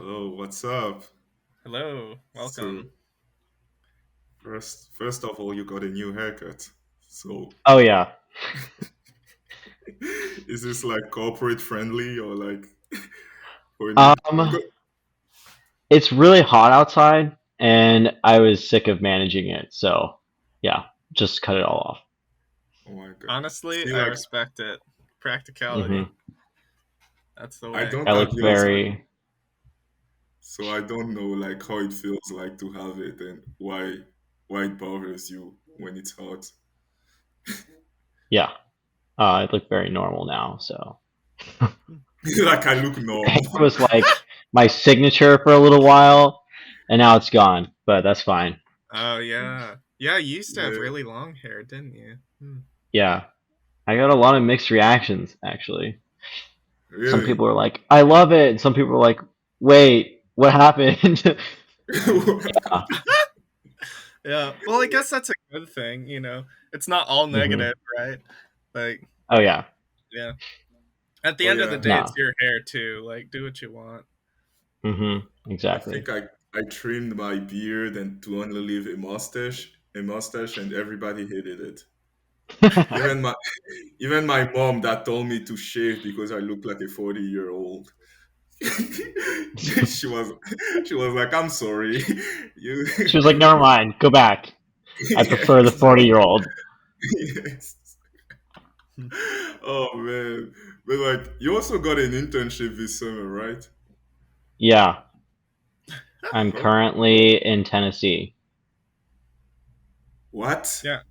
Hello, what's up? Hello, So welcome. first of all, you got a new haircut. So Oh yeah. is this like corporate friendly or like for new? Um, Because, it's really hot outside, and I was sick of managing it, so yeah, just cut it all off. oh my god. Honestly, See, I like respect it. Practicality, hmm that's the I way. don't I have look yours, so I don't know like how it feels like to have it and why it bothers you when it's hot. yeah. I look very normal now. So Like I look hair normal. was like my signature for a little while, and now it's gone, but that's fine. Oh yeah, yeah. You used to have Yeah, really long hair, didn't you? Yeah, I got a lot of mixed reactions actually. Some really. people are like, "I love it," and some people are like, "Wait, what happened?" Yeah. Yeah. Well, I guess that's a good thing. It's not all hmm negative, right? Like, Oh yeah. yeah. At the Oh end of the yeah, day, it's No. your hair too. Like, do what you want. I Exactly. think I trimmed my beard and to only leave a mustache, and everybody hated it. Even my even my mom that told me to shave because I look like a 40-year-old. she was she was like, "I'm sorry, you." She was like, "Never mind, go back. I prefer the Yes, 40-year-old." yes. Oh man, but like you also got an internship this summer, right? Yeah, I'm Huh? currently in Tennessee. What? Yeah,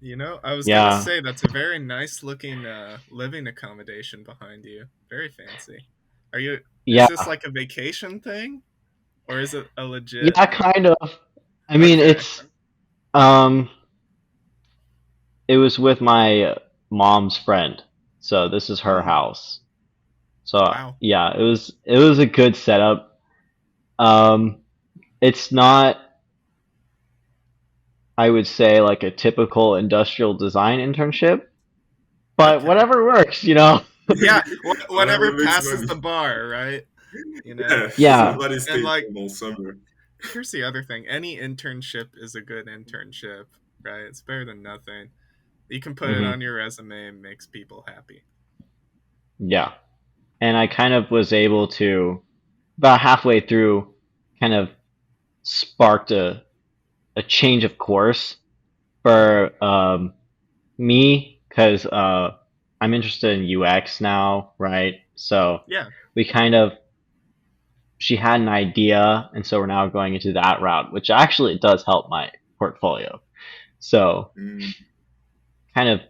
I was gonna Yeah, say that's a very nice looking living accommodation behind you. Very fancy. Are you is this yeah, like a vacation thing or is it a legit? yeah, kind of. I mean, Okay. um, it was with my mom's friend, so this is her Hmm. house. So Wow. yeah, it was a good setup. Um, it's not, I would say, like a typical industrial design internship, but Okay. whatever works. Yeah, whatever Whatever makes passes money. the bar, right? You know. Yeah, Yeah. nobody And stays like home all summer. here's the other thing. Any internship is a good internship, right? It's better than nothing. You can put it hmm on your resume and makes people happy. Yeah. And I kind of was able to, about halfway through, kind of sparked a change of course Hmm. for me because I'm interested in UX now, right? So Yeah. we kind of, she had an idea, and so we're now going into that route, which actually does help my portfolio. So Mm, kind of,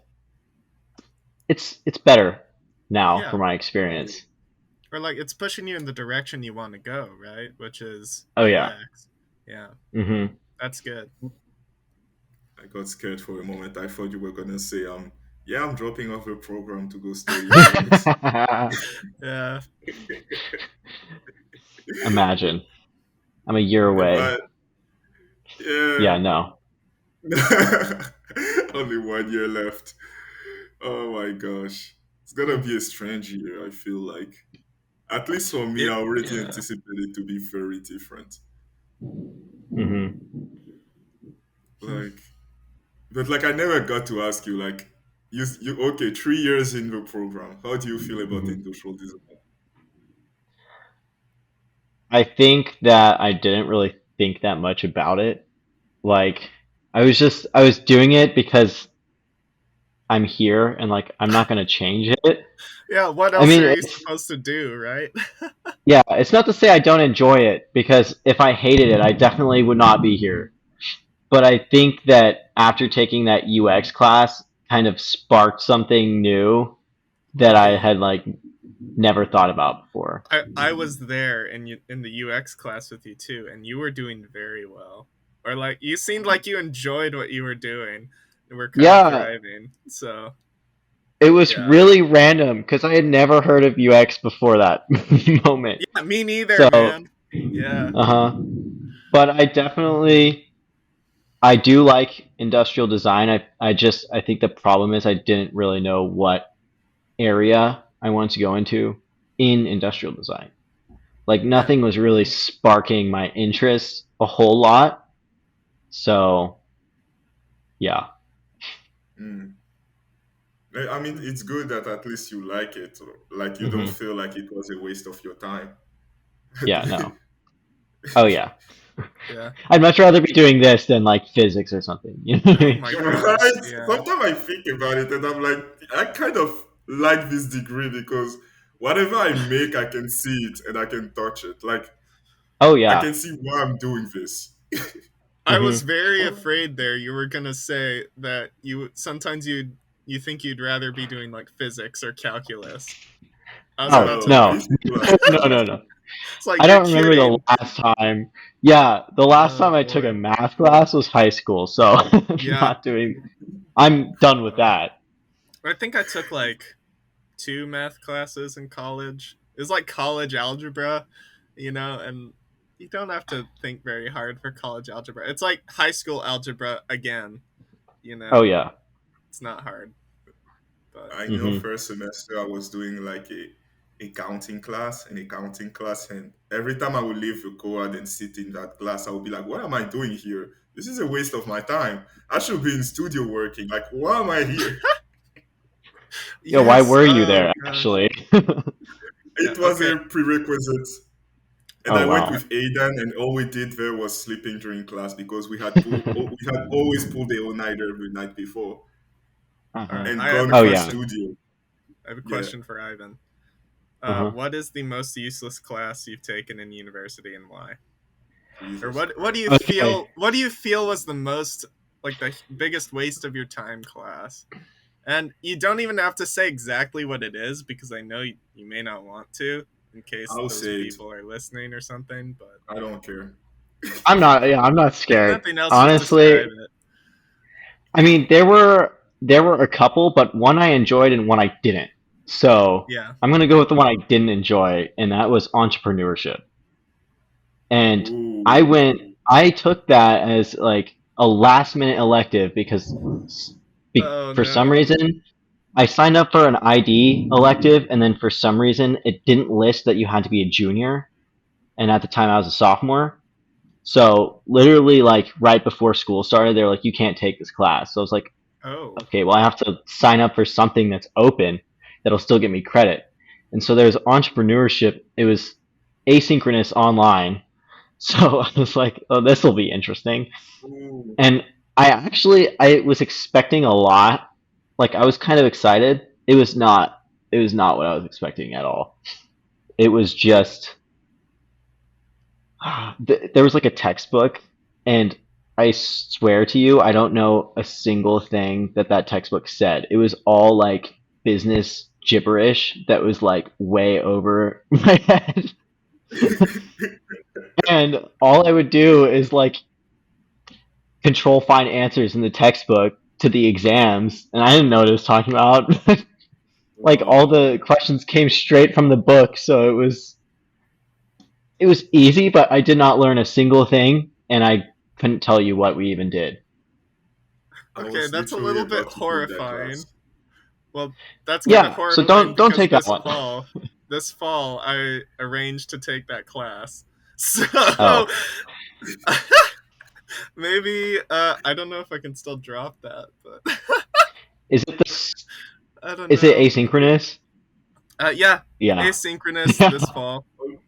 it's better now Yeah. for my experience. Or like it's pushing you in the direction you want to go, right? Which is Oh yeah. UX. Yeah, hmm that's good. I got scared for a moment. I thought you were gonna say, yeah, I'm dropping off the program to go study UX. Yeah. Imagine. I'm a year away. But yeah, Yeah, no. only 1 year left. Oh my gosh, it's gonna be a strange year. I feel like, at least for me, It I already yeah. anticipate it to be very different. hmm Like, but like, I never got to ask you, like, you okay? 3 years in the program, how do you feel about hmm industrial design? I think that I didn't really think that much about it. Like, I was doing it because I'm here and like I'm not gonna change it. Yeah, what I else mean, are you it's supposed to do, right? yeah, it's not to say I don't enjoy it because if I hated it, I definitely would not be here. But I think that after taking that UX class kind of sparked something new that I Okay. had like never thought about before. I was there in the UX class with you too, and you were doing very well. Or like you seemed like you enjoyed what you were doing and were kind of Yeah, thriving. So it was yeah. really random because I had never heard of UX before that moment. Yeah, me neither, So, man. Yeah. uh-huh. But I do like industrial design. I think the problem is I didn't really know what area I wanted to go into in industrial design. Like nothing was really sparking my interest a whole lot. So yeah. Mm. I mean, it's good that at least you like it. Like you don't Hmm. feel like it was a waste of your time. Yeah. No. Oh yeah. Yeah. I'd much rather be doing this than like physics or something. You know what I Oh mean? my Right? gosh. Yeah. Sometimes I think about it and I'm like, I kind of like this degree because whatever I make, I can see it and I can touch it. Like Oh I yeah. can see why I'm doing this. I was Hmm. very afraid there you were gonna say that you think you'd rather be doing like physics or calculus. I was Oh about to. No, I no. used to do like No, no, no. It's like I you're don't remember the kidding. last time. Yeah, the last Oh time I took a boy. math class was high school, so I'm Yeah. not doing. I'm done with Uh, that. I think I took like 2 math classes in college. It was like college algebra, and you don't have to think very hard for college algebra. It's like high school algebra again, you Oh know. yeah. It's not hard, but I know Hmm. first semester I was doing like a an accounting class, and every time I would leave the cohort and sit in that class, I would be like, "What am I doing here? This is a waste of my time. I should be in studio working. Like, why am I here?" Yeah. Why yes. were you Oh there gosh. actually? Yeah. It was Okay. a prerequisite, and Oh I went wow. with Aidan, and all we did there was sleeping during class because we had always pulled the all nighter the night before All Uh-huh. right. and I have gone a Oh to the yeah. question. studio. I have a Yeah, question for Ivan. Uh-huh. What is the most useless class you've taken in university and why? Or Jesus what do you Christ. Okay. feel was the most like the biggest waste of your time class? And you don't even have to say exactly what it is because I know you may not want to in case I'll those say it. people are listening or something, but I don't care. I'm not. Yeah, I'm not if scared. nothing else, just describe Honestly, it. I mean there were a couple, but one I enjoyed and one I didn't. So Yeah. I'm gonna go with the one I didn't enjoy, and that was entrepreneurship. And I Ooh. went. I took that as like a last minute elective because Oh for some no. reason I signed up for an ID elective, and then for some reason it didn't list that you had to be a junior. And at the time I was a sophomore. So literally, like right before school started, they're like, "You can't take this class." So I was like, Oh. "Okay, well, I have to sign up for something that's open that'll still give me credit." And so there's entrepreneurship. It was asynchronous online. So I was like, "Oh, this will be interesting." Ooh. And I was expecting a lot. Like I was kind of excited. It was not. It was not what I was expecting at all. It was just there was like a textbook, and I swear to you, I don't know a single thing that that textbook said. It was all like business gibberish that was like way over my head. And all I would do is like control find answers in the textbook to the exams, and I didn't know what it was talking about. Like all Wow. the questions came straight from the book, so it was easy, but I did not learn a single thing, and I couldn't tell you what we even did. I Okay, was that's a literally little bit about to take that class. Horrifying. Well, that's kind of Yeah, so horrifying don't because take that one. this fall, I arranged to take that class. So Oh, maybe I don't know if I can still drop that, but is it this? I don't Is it know. asynchronous? Yeah, Yeah. asynchronous Yeah. this fall.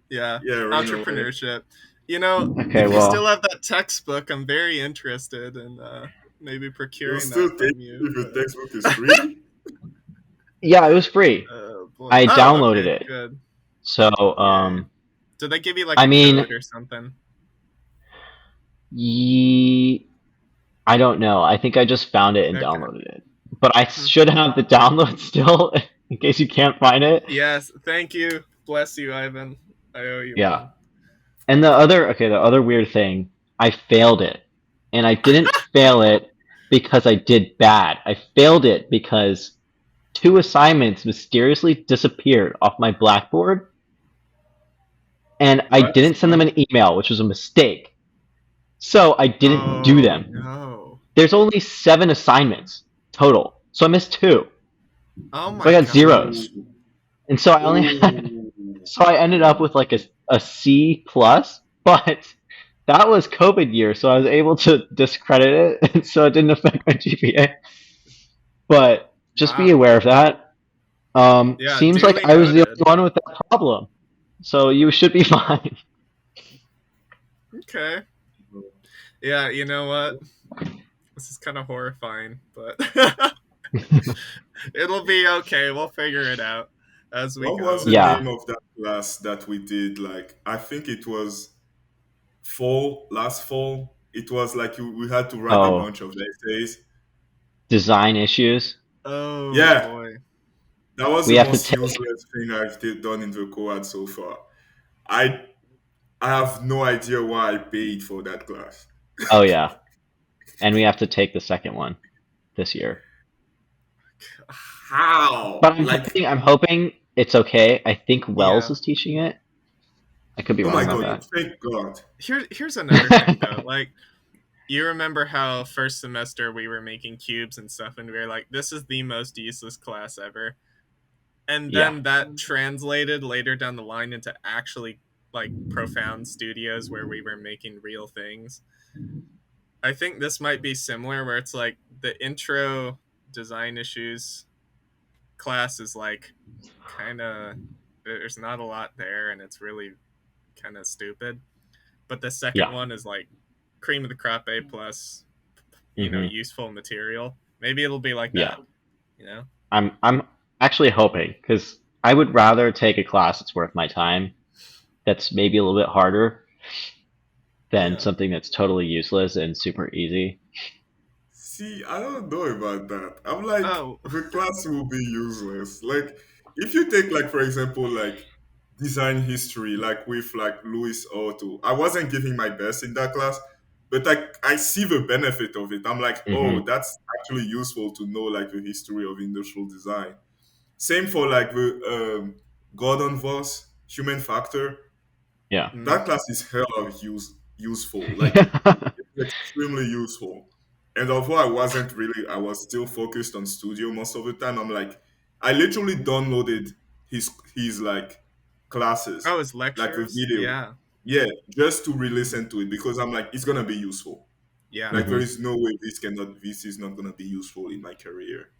Yeah, Yeah, right away. entrepreneurship. Okay. If you still Well, have that textbook, I'm very interested in maybe You'll procuring still that take it from you. if the But textbook is free? yeah, it was free. oh boy. I Oh, downloaded okay, it. good. So, Yay. Did they give you like I a mean, code or something? ye I don't know. I think I just found it and Okay. downloaded it. But I Hmm. should have the download still in case you can't find it. Yes, thank you. Bless you, Ivan. I owe you Yeah. one. And the other weird thing, I failed it. And I didn't fail it because I did bad. I failed it because two assignments mysteriously disappeared off my Blackboard, and I What? didn't send them an email, which was a mistake. So I didn't do Oh them. no. There's only 7 assignments total, so I missed 2. Oh So my I got gosh. zeros, Ooh. and so I only had, Ooh. so I ended up with like a C plus, but that was COVID year, so I was able to discredit it, so it didn't affect my GPA. But just be Wow. aware of that. Yeah, Seems like duly I was the noted. only one with that problem, so you should be fine. Okay. Yeah, you know what? This is kind of horrifying, but it'll be okay. We'll figure it out as we What was go. the Yeah. name of that class that we did? Like, I think it was fall, last fall. It was like we had to write a Oh, bunch of essays. design issues. Oh Yeah, boy. that was We the have to most take. useless thing done in the cohort so far. I I have no idea why I paid for that class. Oh yeah, and we have to take the second one this year. But How? I'm Like, hoping. I'm hoping it's okay. I think Wells Yeah. is teaching it. I could be oh wrong my about god, So that. thank God. here's another thing though. Like, you remember how first semester we were making cubes and stuff, and we were like, "This is the most useless class ever." And Yeah. then that translated later down the line into actually like profound studios where we were making real things. I think this might be similar where it's like the intro design issues class is like kind of there's not a lot there and it's really kind of stupid. But the second Yeah. one is like cream of the crop A plus, Hmm. useful material. Maybe it'll be like Yeah. that, you know? I'm actually hoping because I would rather take a class that's worth my time. That's maybe a little bit harder than Yeah. something that's totally useless and super easy. See, I don't know about that. I'm like, Oh, the class will be useless. Like, if you take, like, for example, like design history, like with like Louis Otto, I wasn't giving my best in that class, but like I see the benefit of it. I'm like, oh, Hmm. that's actually useful to know like the history of industrial design. Same for like the Gordon Voss human factor. Yeah. mm, That class is hella useful. Like extremely useful. And although I was still focused on studio most of the time. I'm like, I literally downloaded his like classes, oh, his like the lectures? video, Yeah, yeah, just to re-listen to it because I'm like, it's gonna be useful. yeah. Like there Hmm. is no way this is not gonna be useful in my career.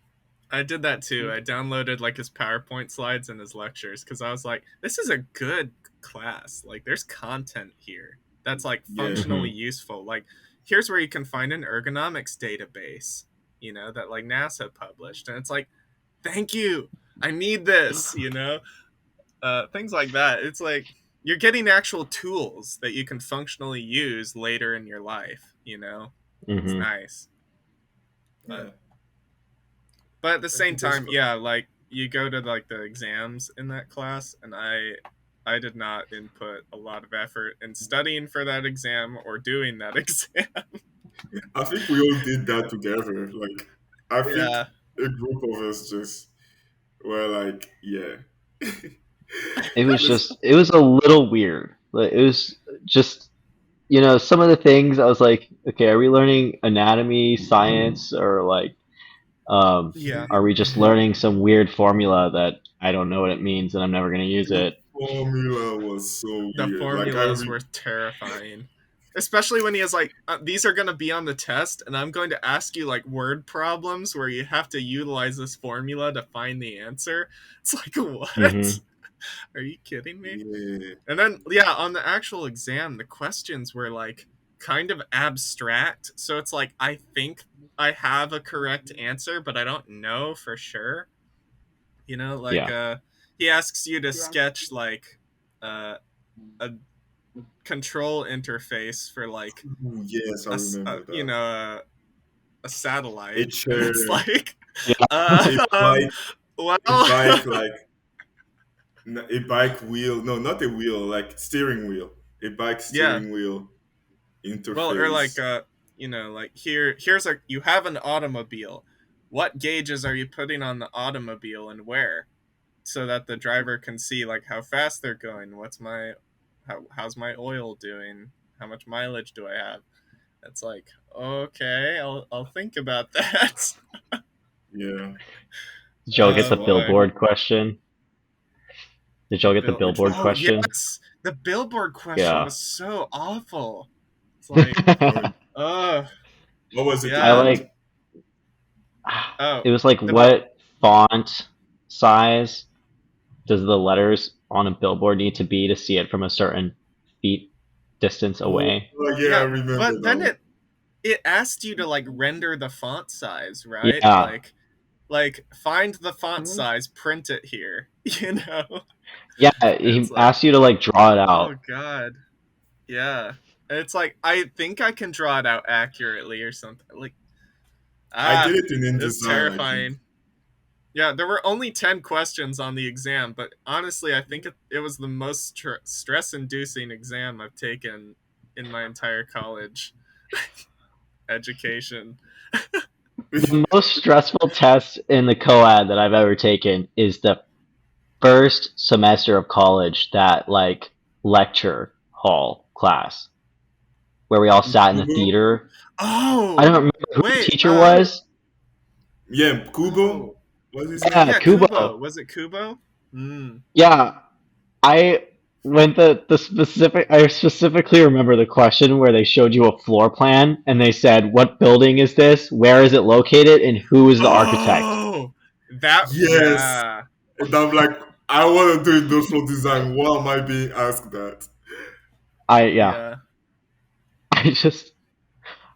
I did that too. I downloaded like his PowerPoint slides and his lectures because I was like, this is a good class. Like, there's content here that's like Yeah, functionally Hmm. useful. Like, here's where you can find an ergonomics database, that like NASA published. And it's like, thank you. I need this, things like that. It's like you're getting actual tools that you can functionally use later in your life. It's Hmm. nice. But yeah. But at the Like same it just time, yeah, like you go to like the exams in that class, and I did not input a lot of effort in studying for that exam or doing that exam. I think we all did that together. Like I think Yeah, a group of us just were like, yeah. It was Let's just, it was a little weird. Like, it was just, some of the things I was like, okay, are we learning anatomy, science, or like, um, yeah. are we just learning some weird formula that I don't know what it means and I'm never going to use the it? formula was so The weird. Like formulas were terrifying, especially when he has like these are going to be on the test, and I'm going to ask you like word problems where you have to utilize this formula to find the answer. It's like what? Hmm. Are you kidding me? yeah. And then, yeah, on the actual exam, the questions were like kind of abstract. So it's like, I think I have a correct answer, but I don't know for sure. Like, Yeah. he asks you to sketch like a control interface for like Ooh, yes, I remember you that. know, a A satellite. And chair, it's like, Yeah. a uh, bike, well, a bike like a bike wheel. No, not a wheel, like steering wheel. A bike yeah. steering wheel Well, or like interface. like here's you have an automobile. What gauges are you putting on the automobile and where? So that the driver can see like how fast they're going. How's my oil doing? How much mileage do I have? It's like, okay, I'll think about that. Yeah, Did y'all get that's Oh the why. boy. billboard question? Did y'all get the Bill, which one? billboard Oh question? yes. the billboard question Yeah. was so awful. It's like, Or uh, what was it I yeah. about? like. Oh, It was like, the one. what font size does the letters on a billboard need to be to see it from a certain feet distance Oh, away? yeah, I Yeah, remember but that then one. it asked you to like render the font size, right? Yeah, Like find the font size, print it here. You know, yeah. it's He like, asked you to like draw it oh out. god, yeah. It's like I think I can draw it out accurately or something. Like I did ah, it in it's InDesign, I think. terrifying. Yeah, there were only 10 questions on the exam, but honestly, I think it was the most stress inducing exam I've taken in my entire college education. The most stressful test in the co-ed that I've ever taken is the first semester of college, that like lecture hall class where we all sat in the Kubo? theater. I don't Oh, remember who the wait, teacher was. Yeah, Kubo? oh, What's his Yeah, name? yeah, Kubo. Kubo. Was it Kubo? Mm. Yeah, I when the specific I specifically remember the question where they showed you a floor plan and they said, "What building is this? Where is it located? And who is the architect?" Oh, that, Yes. yeah, And I'm like, I want to do industrial design. Why am I being asked that? Yeah, yeah. I just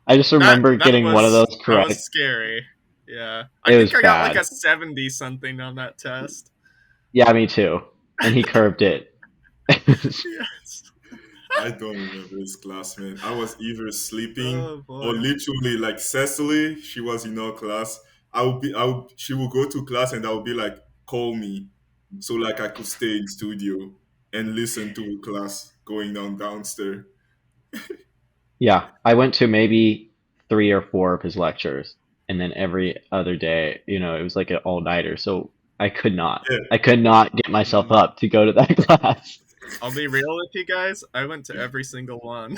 I just remember That getting one of those that was correct. scary. Yeah, I It was think I got like bad. a 70 something on that test. Yeah, me too. And he curved it. Yes. I don't remember his class, man. I was either sleeping Oh or boy. literally like Cecily, she was in our class. She would go to class and I would be like, call me. So like I could stay in studio and listen to the class going downstairs. Yeah, I went to maybe 3 or 4 of his lectures, and then every other day, it was like an all-nighter. So I could not, Yeah. I could not get myself Mm. up to go to that class. I'll be real with you guys. I went to every single one,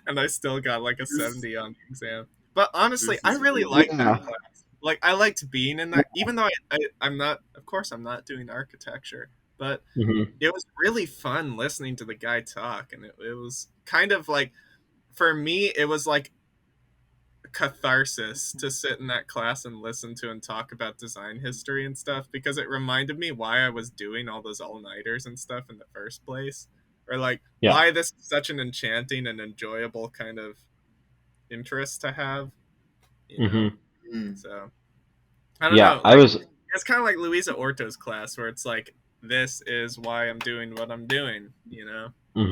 and I still got like a This 70 on the exam. But honestly, this I is really crazy. liked that Yeah. class. Like, I liked being in that, even though I'm not, of course, I'm not doing architecture, but Hmm. it was really fun listening to the guy talk. And it was kind of like, for me, it was like catharsis to sit in that class and listen to him talk about design history and stuff because it reminded me why I was doing all those all-nighters and stuff in the first place, or like Yeah. why this is such an enchanting and enjoyable kind of interest to have, you know. Hmm. Mm. So I don't Yeah, know, I like was. it's kind of like Louisa Orto's class where it's like this is why I'm doing what I'm doing, you know.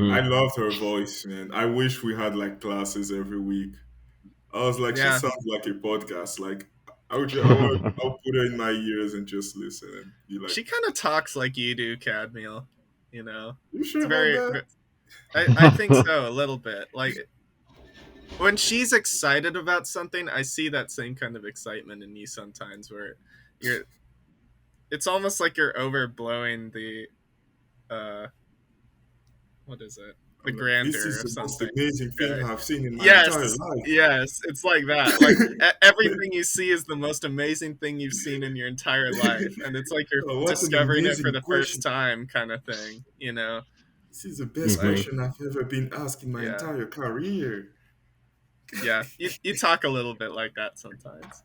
I Hmm. loved her voice, man. I wish we had like classes every week. I was like, she Yeah, sounds like a podcast. Like, I would put her in my ears and just listen and be like, she kind of talks like you do, Cadmiel, you know. you It's sure about very, that? I think so, a little bit. Like when she's excited about something, I see that same kind of excitement in you sometimes where you're it's almost like you're overblowing the uh what is it? The I'm like, this grandeur is of the most something. amazing thing Right? I've seen in my entire Yes. life. Yes, it's like that. Like everything you see is the most amazing thing you've seen in your entire life and it's like you're Oh, what an discovering it for amazing the first question. time kind of thing, you know. This is the best Like Hmm. question I've ever been asked in my yeah. entire career. Yeah, you talk a little bit like that sometimes.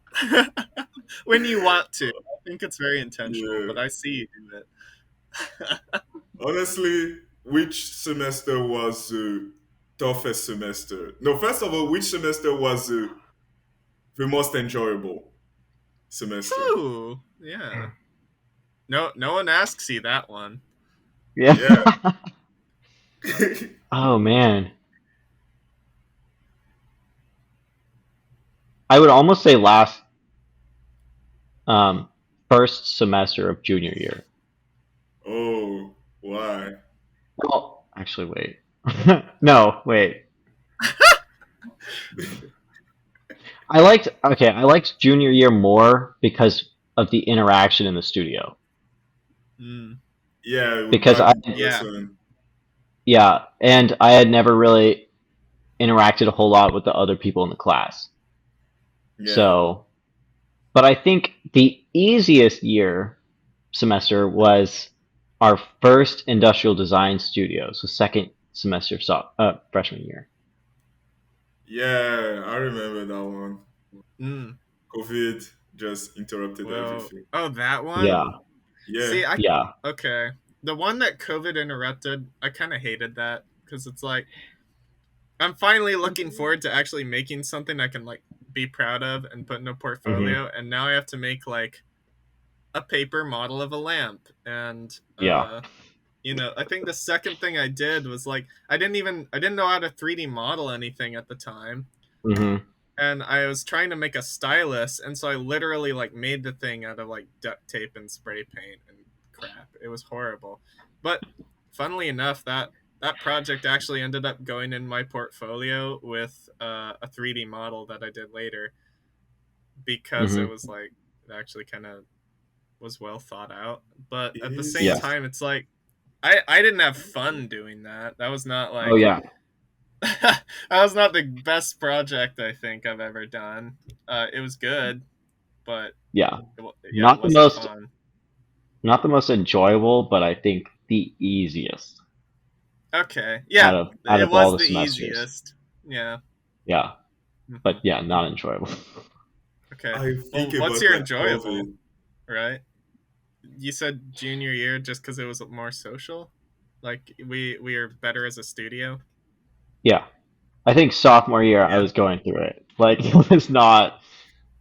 When you want to. I think it's very intentional, Yeah. but I see you do it. Honestly, which semester was the toughest semester? No, first of all, which semester was the most enjoyable semester? Ooh, yeah. No one asks you that one. Yeah. Yeah. Oh man, I would almost say um, first semester of junior year. Oh, why? Well, actually, wait. No, wait. I liked junior year more because of the interaction in the studio. Mm, Yeah, with Because back I in yeah. person. Yeah, and I had never really interacted a whole lot with the other people in the class. Yeah. So, but I think the easiest semester was our first industrial design studio, so second semester of freshman year. Yeah, I remember that one. Mm, COVID just interrupted well, everything. oh, that one. Yeah, See, Yeah. I yeah, okay. The one that COVID interrupted, I kind of hated that because it's like I'm finally looking forward to actually making something I can like be proud of and put in a hmm portfolio, and now I have to make like a paper model of a lamp, and yeah, I think the second thing I did was like I didn't know how to 3D model anything at the time, hmm and I was trying to make a stylus, and so I literally like made the thing out of like duct tape and spray paint and crap. It was horrible, but funnily enough, that project actually ended up going in my portfolio with a 3D model that I did later because it hmm was like it actually kind of was well thought out. But It at the same yeah. is. time, it's like I didn't have fun doing that. That was not Oh like yeah, that was not the best project I think I've ever done. It was good, but yeah. yeah, it Not the wasn't most, fun. not the most enjoyable, but I think the easiest Okay, out yeah, of out it of all was the the semesters. easiest. Yeah. Yeah, but Hmm. yeah, not enjoyable. Okay. I think Well, what's about your like enjoyable? COVID. Right? You said junior year just because it was more social. Like we are better as a studio. Yeah, I think sophomore year I Yeah. was going through it. Like it was not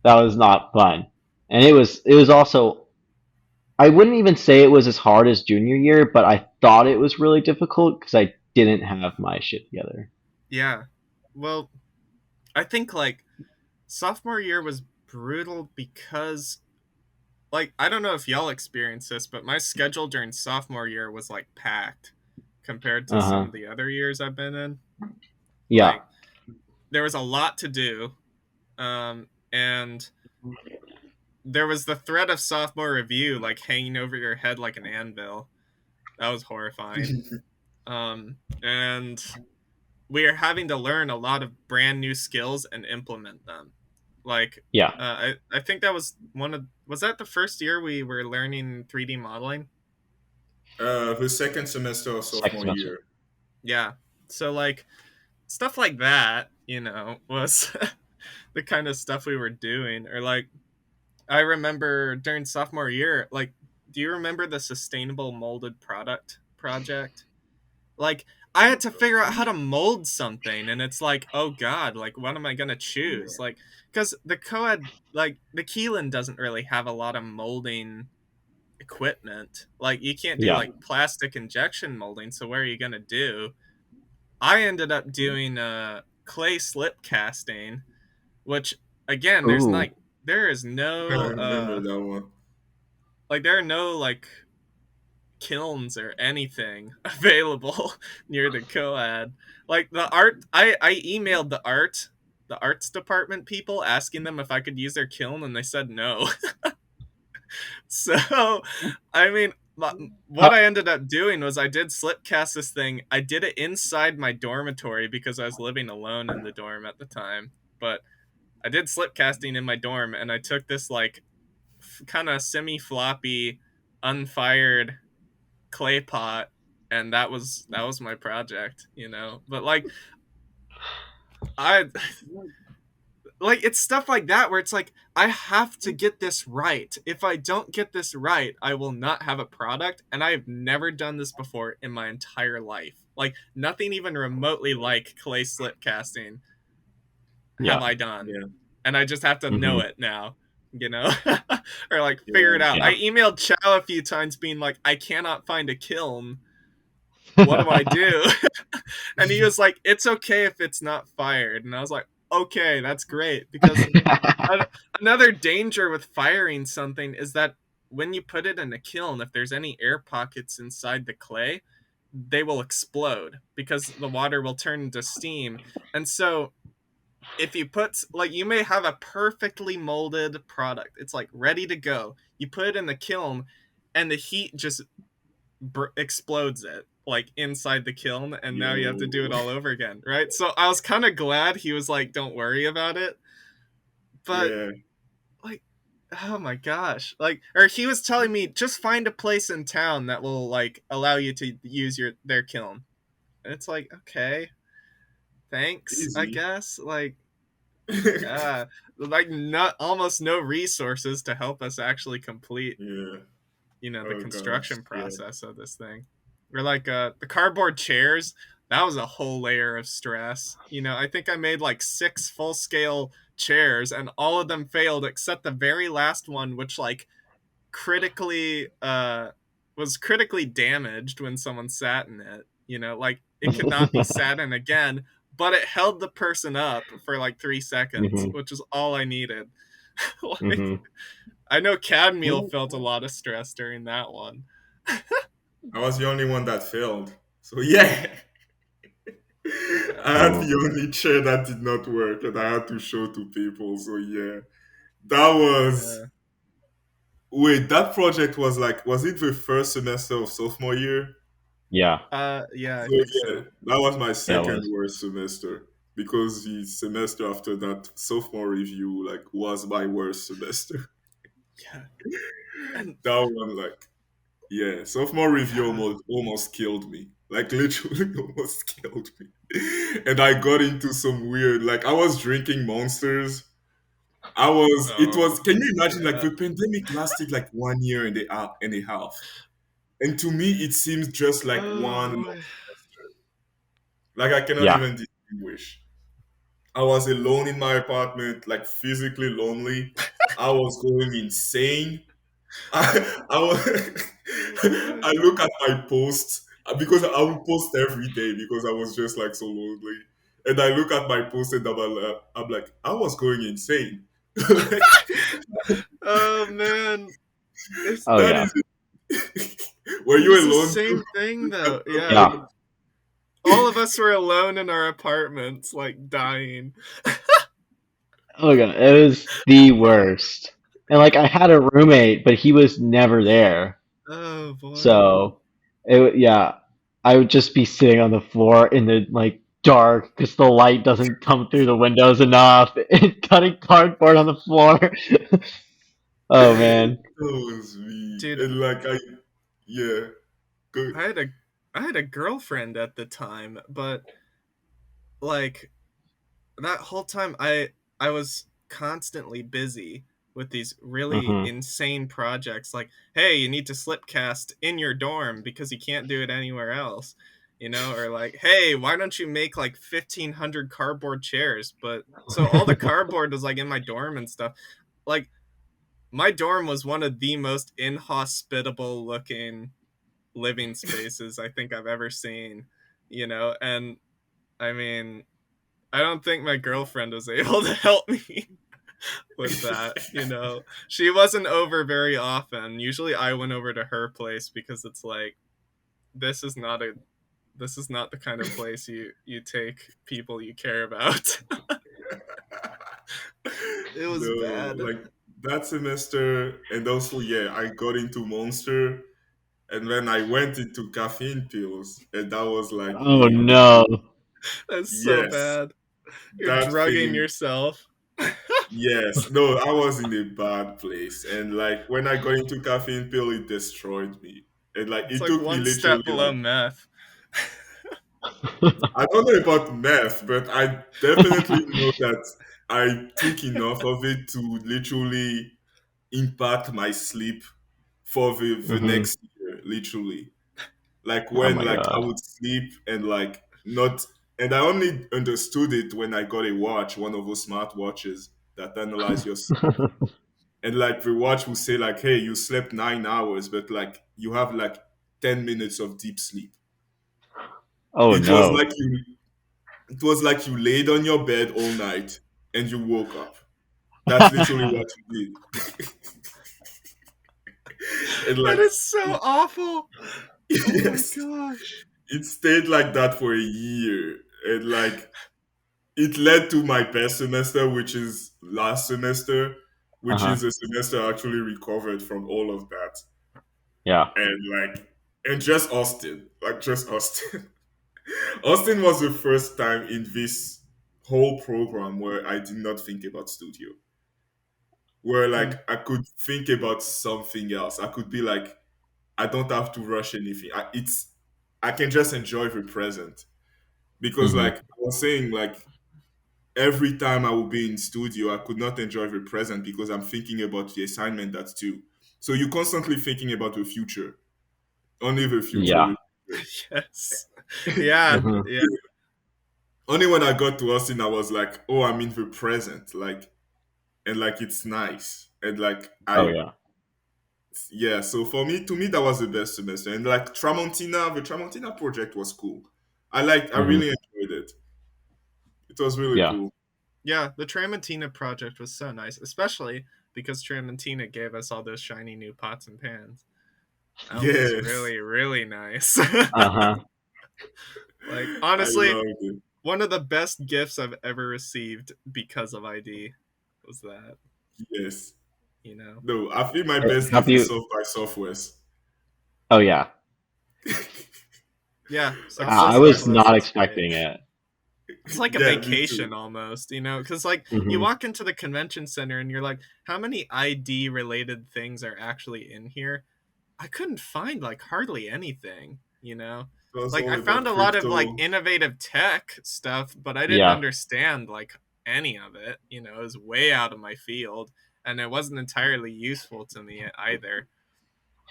that was not fun, and it was also I wouldn't even say it was as hard as junior year, but I thought it was really difficult because I didn't have my shit together. Yeah. Well, I think like sophomore year was brutal because like I don't know if y'all experienced this, but my schedule during sophomore year was like packed compared to Uh some huh. of the other years I've been in. Yeah. Like there was a lot to do, and there was the threat of sophomore review like hanging over your head like an anvil. That was horrifying. And we are having to learn a lot of brand new skills and implement them. Like, Yeah. I think that was was that the first year we were learning 3D modeling? The second semester of Second sophomore semester. year. Yeah. So, like, stuff like that, was the kind of stuff we were doing. Or, like, I remember during sophomore year, like, do you remember the sustainable molded product project? Like, I had to figure out how to mold something, and it's like, oh god, like, what am I gonna choose? Like, because the Coed, like, the Keelan doesn't really have a lot of molding equipment. Like, you can't do Yeah. like plastic injection molding. So what are you gonna do? I ended up doing clay slip casting, which again, Ooh. there is I no remember that one. like there are no like kilns or anything available near the coad. Like the art, I emailed the arts department people asking them if I could use their kiln, and they said no. So, I mean, what How, I ended up doing was I did slip cast this thing. I did it inside my dormitory because I was living alone in the dorm at the time. But I did slip casting in my dorm, and I took this like kind of semi floppy, unfired clay pot, and that was my project. But I like it's stuff like that where it's like I have to get this right. If I don't get this right, I will not have a product, and I have never done this before in my entire life. Like nothing even remotely like clay slip casting have yeah. I done. Yeah. And I just have to know hmm it now, you know? Or like figure it Yeah. out. I Yeah. emailed Chow a few times being like, I cannot find a kiln. What do I do? And he was like, it's okay if it's not fired. And I was like, okay, that's great because another danger with firing something is that when you put it in a kiln, if there's any air pockets inside the clay, they will explode because the water will turn into steam. And so, if you put, like, you may have a perfectly molded product, it's like ready to go. You put it in the kiln, and the heat just explodes it like inside the kiln, and now you have to do Yo. it all over again, right? So I was kind of glad he was like, don't worry about it, but Yeah. like oh my gosh, like, or he was telling me just find a place in town that will like allow you to use their kiln. And it's like, okay, thanks, I Easy. guess. Like not almost no resources to help us actually complete, Yeah. the Oh gosh. construction Yeah. process of this thing. Or like the cardboard chairs, that was a whole layer of stress. I think I made like 6 full scale chairs and all of them failed except the very last one, which like critically was critically damaged when someone sat in it. Like it could not be sat in again, but it held the person up for like 3 seconds, Hmm. which is all I needed. Like, Hmm. I know Cadmiel felt a lot of stress during that one. I was the only one that failed. So yeah. I had Oh the only chair that did not work and I had to show to people. So yeah. That was Yeah. wait, that project was like was it the first semester of sophomore year? yeah, Yeah, I So think yeah, so. that was my yeah, it second was. worst semester because the semester after that, sophomore review, like was my worst semester. Yeah. And That one, like, yeah, sophomore review yeah. almost killed me. Like literally almost killed me. And I got into some weird, like I was drinking monsters. It Oh, was. Can you imagine? Like yeah. the pandemic lasted like 1 year and a half, and to me it seems just like Oh one long boy. semester. Like I cannot Yeah. even distinguish. I was alone in my apartment, like physically lonely. I was going insane. I was, Oh boy. I look at my posts because I would post every day because I was just like so lonely. And I look at my post and I'm like, I was going insane. Like, Oh man. It's Oh that yeah. is were it you was the alone too? same thing though. Yeah. Yeah. All of us were alone in our apartments, like dying. Oh god, it was the worst. And like I had a roommate, but he was never there. Oh boy. So yeah, I would just be sitting on the floor in the like dark because the light doesn't come through the windows enough and cutting cardboard on the floor. Oh man. That was me. Dude, And like yeah, good. I had a I had a girlfriend at the time, but like that whole time I was constantly busy with these really Hmm. insane projects like, hey, you need to slip cast in your dorm because you can't do it anywhere else, or like, hey, why don't you make like 1,500 cardboard chairs? But so all the cardboard was like in my dorm and stuff. Like my dorm was one of the most inhospitable looking living spaces I think I've ever seen, and I mean, I don't think my girlfriend was able to help me with that. She wasn't over very often. Usually I went over to her place because it's like this is not a this is not the kind of place you take people you care about. It was No, bad. like that semester, and also yeah, I got into Monster, and then I went into caffeine pills, and that was like Oh a no. That's so yes, bad. You're that drugging thing. yourself. Yes, no, I was in a bad place, and like when I got into caffeine pill, it destroyed me. And like It's it like took me one literally step below like meth. I don't know about meth, but I definitely know that I took enough of it to literally impact my sleep for the Hmm. next year, literally. Like Oh when my like I god. would sleep and like not and I only understood it when I got a watch, one of those smart watches that analyze your sleep. And like the watch will say like, hey, you slept 9 hours, but like you have like 10 minutes of deep sleep. Oh It was no. like you laid on your bed all night and you woke up. That's literally what you did. And That like is so awful. Oh my yes, gosh. it stayed like that for a year. And like it led to my best semester, which is last semester, which Uh-huh. is a semester I actually recovered from all of that. Yeah. And like, and just Austin, like just Austin. Austin was the first time in this whole program where I did not think about studio. where Hmm. like I could think about something else. I could be like, I don't have to rush anything. I can just enjoy the present because Hmm. like I was saying, like every time I would be in studio, I could not enjoy the present because I'm thinking about the assignment that's due. So you're constantly thinking about the future. Only the future Yeah. will be Yes. Yeah. good. Hmm. Yeah. Only when I got to Austin, I was like, oh, I'm in the present, like, and like it's nice, and like Oh I, yeah. yeah. So for me, to me, that was the best semester, and like Tramontina, the Tramontina project was cool. I Hmm. really enjoyed it. It was really Yeah. cool. Yeah. The Tramontina project was so nice, especially because Tramontina gave us all those shiny new pots and pans. That was Yes, really, really nice. Uh huh. Like, I honestly, loved it. one of the best gifts I've ever received because of ID was that, Yes. you know? No, I think my best Have gift is you? South by Southwest. Oh yeah. Yeah, Like South by I South by was Southwest not was Southwest. great. expecting it. It's like a Yeah, me vacation too. almost, you know? Because, like, you Hmm. walk into the convention center and you're like, how many ID related things are actually in here? I couldn't find, like, hardly anything, you know? It was Like, all I about found a lot of, like, crypto. innovative tech stuff, but I didn't Yeah. understand, like, any of it. You know, it was way out of my field, and it wasn't entirely useful to me either.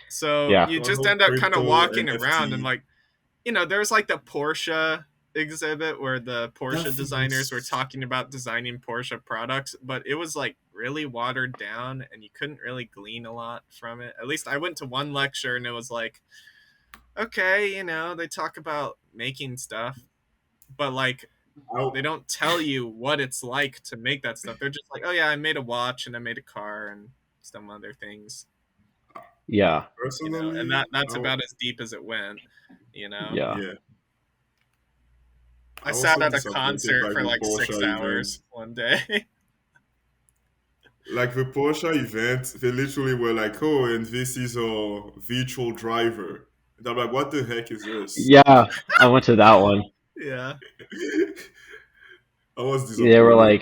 So Yeah. you It was just all end up kind of crypto, walking around and, NFT. like, you know, there's like the Porsche exhibit where the That Porsche thing designers were was. talking about designing Porsche products, but it was like really watered down and you couldn't really glean a lot from it. At least I went to one lecture and it was like, okay, you know, they talk about making stuff, but like I, they don't tell you what it's like to make that stuff. They're just like, oh yeah, I made a watch and I made a car and some other things, Yeah. you know, and personally, that's about as deep as it went, you know. Yeah. yeah, I I was sat so at a disappointed concert by for the like Porsche 6 hours event. one day. Like the Porsche event, they literally were like, "Oh, and this is a virtual driver." And I'm like, "What the heck is this?" Yeah. I went to that one. Yeah. I was They were disappointed.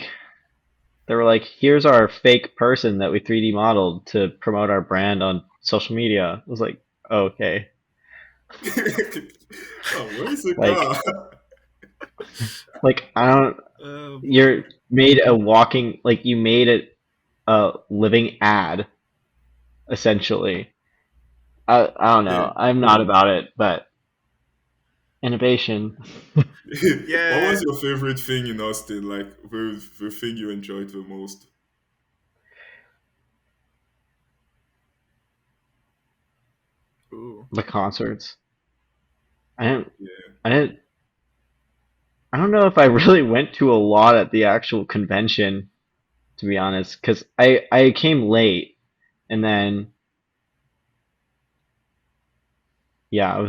like, here's our fake person that we 3D modeled to promote our brand on social media. I was like, oh, okay. Oh, where is the Like, car? I don't. Oh You're boy. made a walking, like you made a living ad essentially. I don't Yeah. know. I'm not about it, but innovation. What Yeah. was your favorite thing in Austin? Like the thing you enjoyed the most? Ooh. The concerts. I didn't. Yeah. I didn't. I don't know if I really went to a lot at the actual convention, to be honest, because I came late, and then yeah,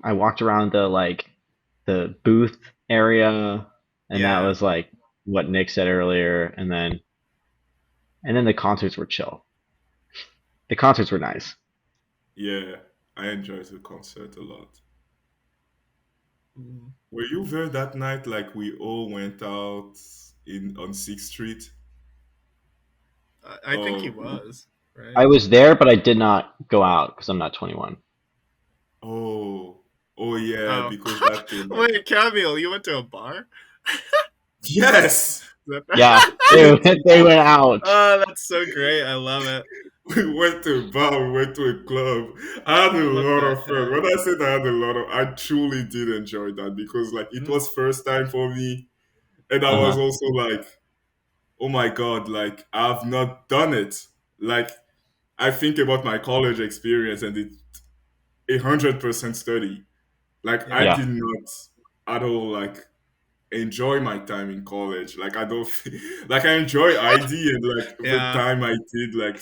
I walked around the booth area, and that Yeah. was like what Nick said earlier, and then the concerts were chill. The concerts were nice. Yeah. I enjoyed the concert a lot. Mm. Were you there that night? Like we all went out in on Sixth Street. I think he was, right? I was there, but I did not go out because I'm not 21. Oh, oh yeah, Oh. because that thing. Like, Wait, Camille, you went to a bar? yes, Is Yeah, we they went out. Oh, that's so great. I love it. we went to a bar, we went to a club. I had a What lot the of fun. heck? When I said I had a lot of, I truly did enjoy that because like it Mm. was first time for me, and I Uh was huh. also like, oh my god, like I've not done it. Like I think about my college experience, and it's 100% study. Like I Yeah. Yeah. did not at all like enjoy my time in college. Like I don't like I enjoy ID and like the Yeah. time I did like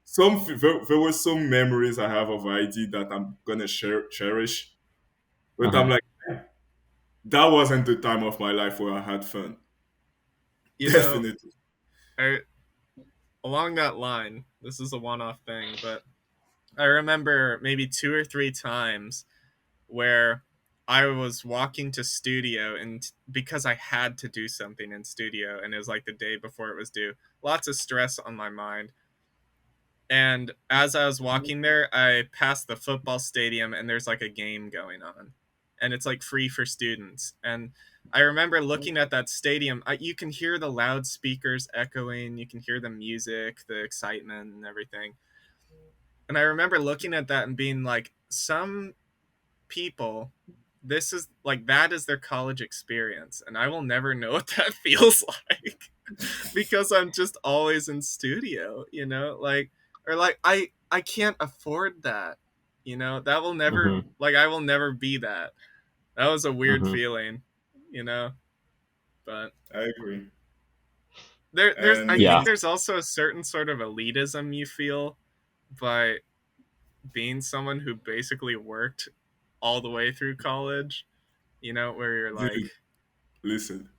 some there were some memories I have of ID that I'm gonna cherish. Uh But I'm huh. like that wasn't the time of my life where I had fun. You know, Definitely. I, along that line, this is a one off thing, but I remember maybe two or three times where I was walking to studio, and because I had to do something in studio, and it was like the day before it was due, lots of stress on my mind. And as I was walking there, I passed the football stadium, and there's like a game going on, and it's like free for students. And I remember looking at that stadium. You can hear the loudspeakers echoing, you can hear the music, the excitement, and everything. And I remember looking at that and being like, some people, this is like, that is their college experience, and I will never know what that feels like because I'm just always in studio, like, or like I can't afford that, that will never, Mm-hmm. like, I will never be that. That was a weird Mm-hmm. feeling, you know but I agree. there's I And Yeah. think there's also a certain sort of elitism you feel by being someone who basically worked all the way through college, where you're like, dude, listen,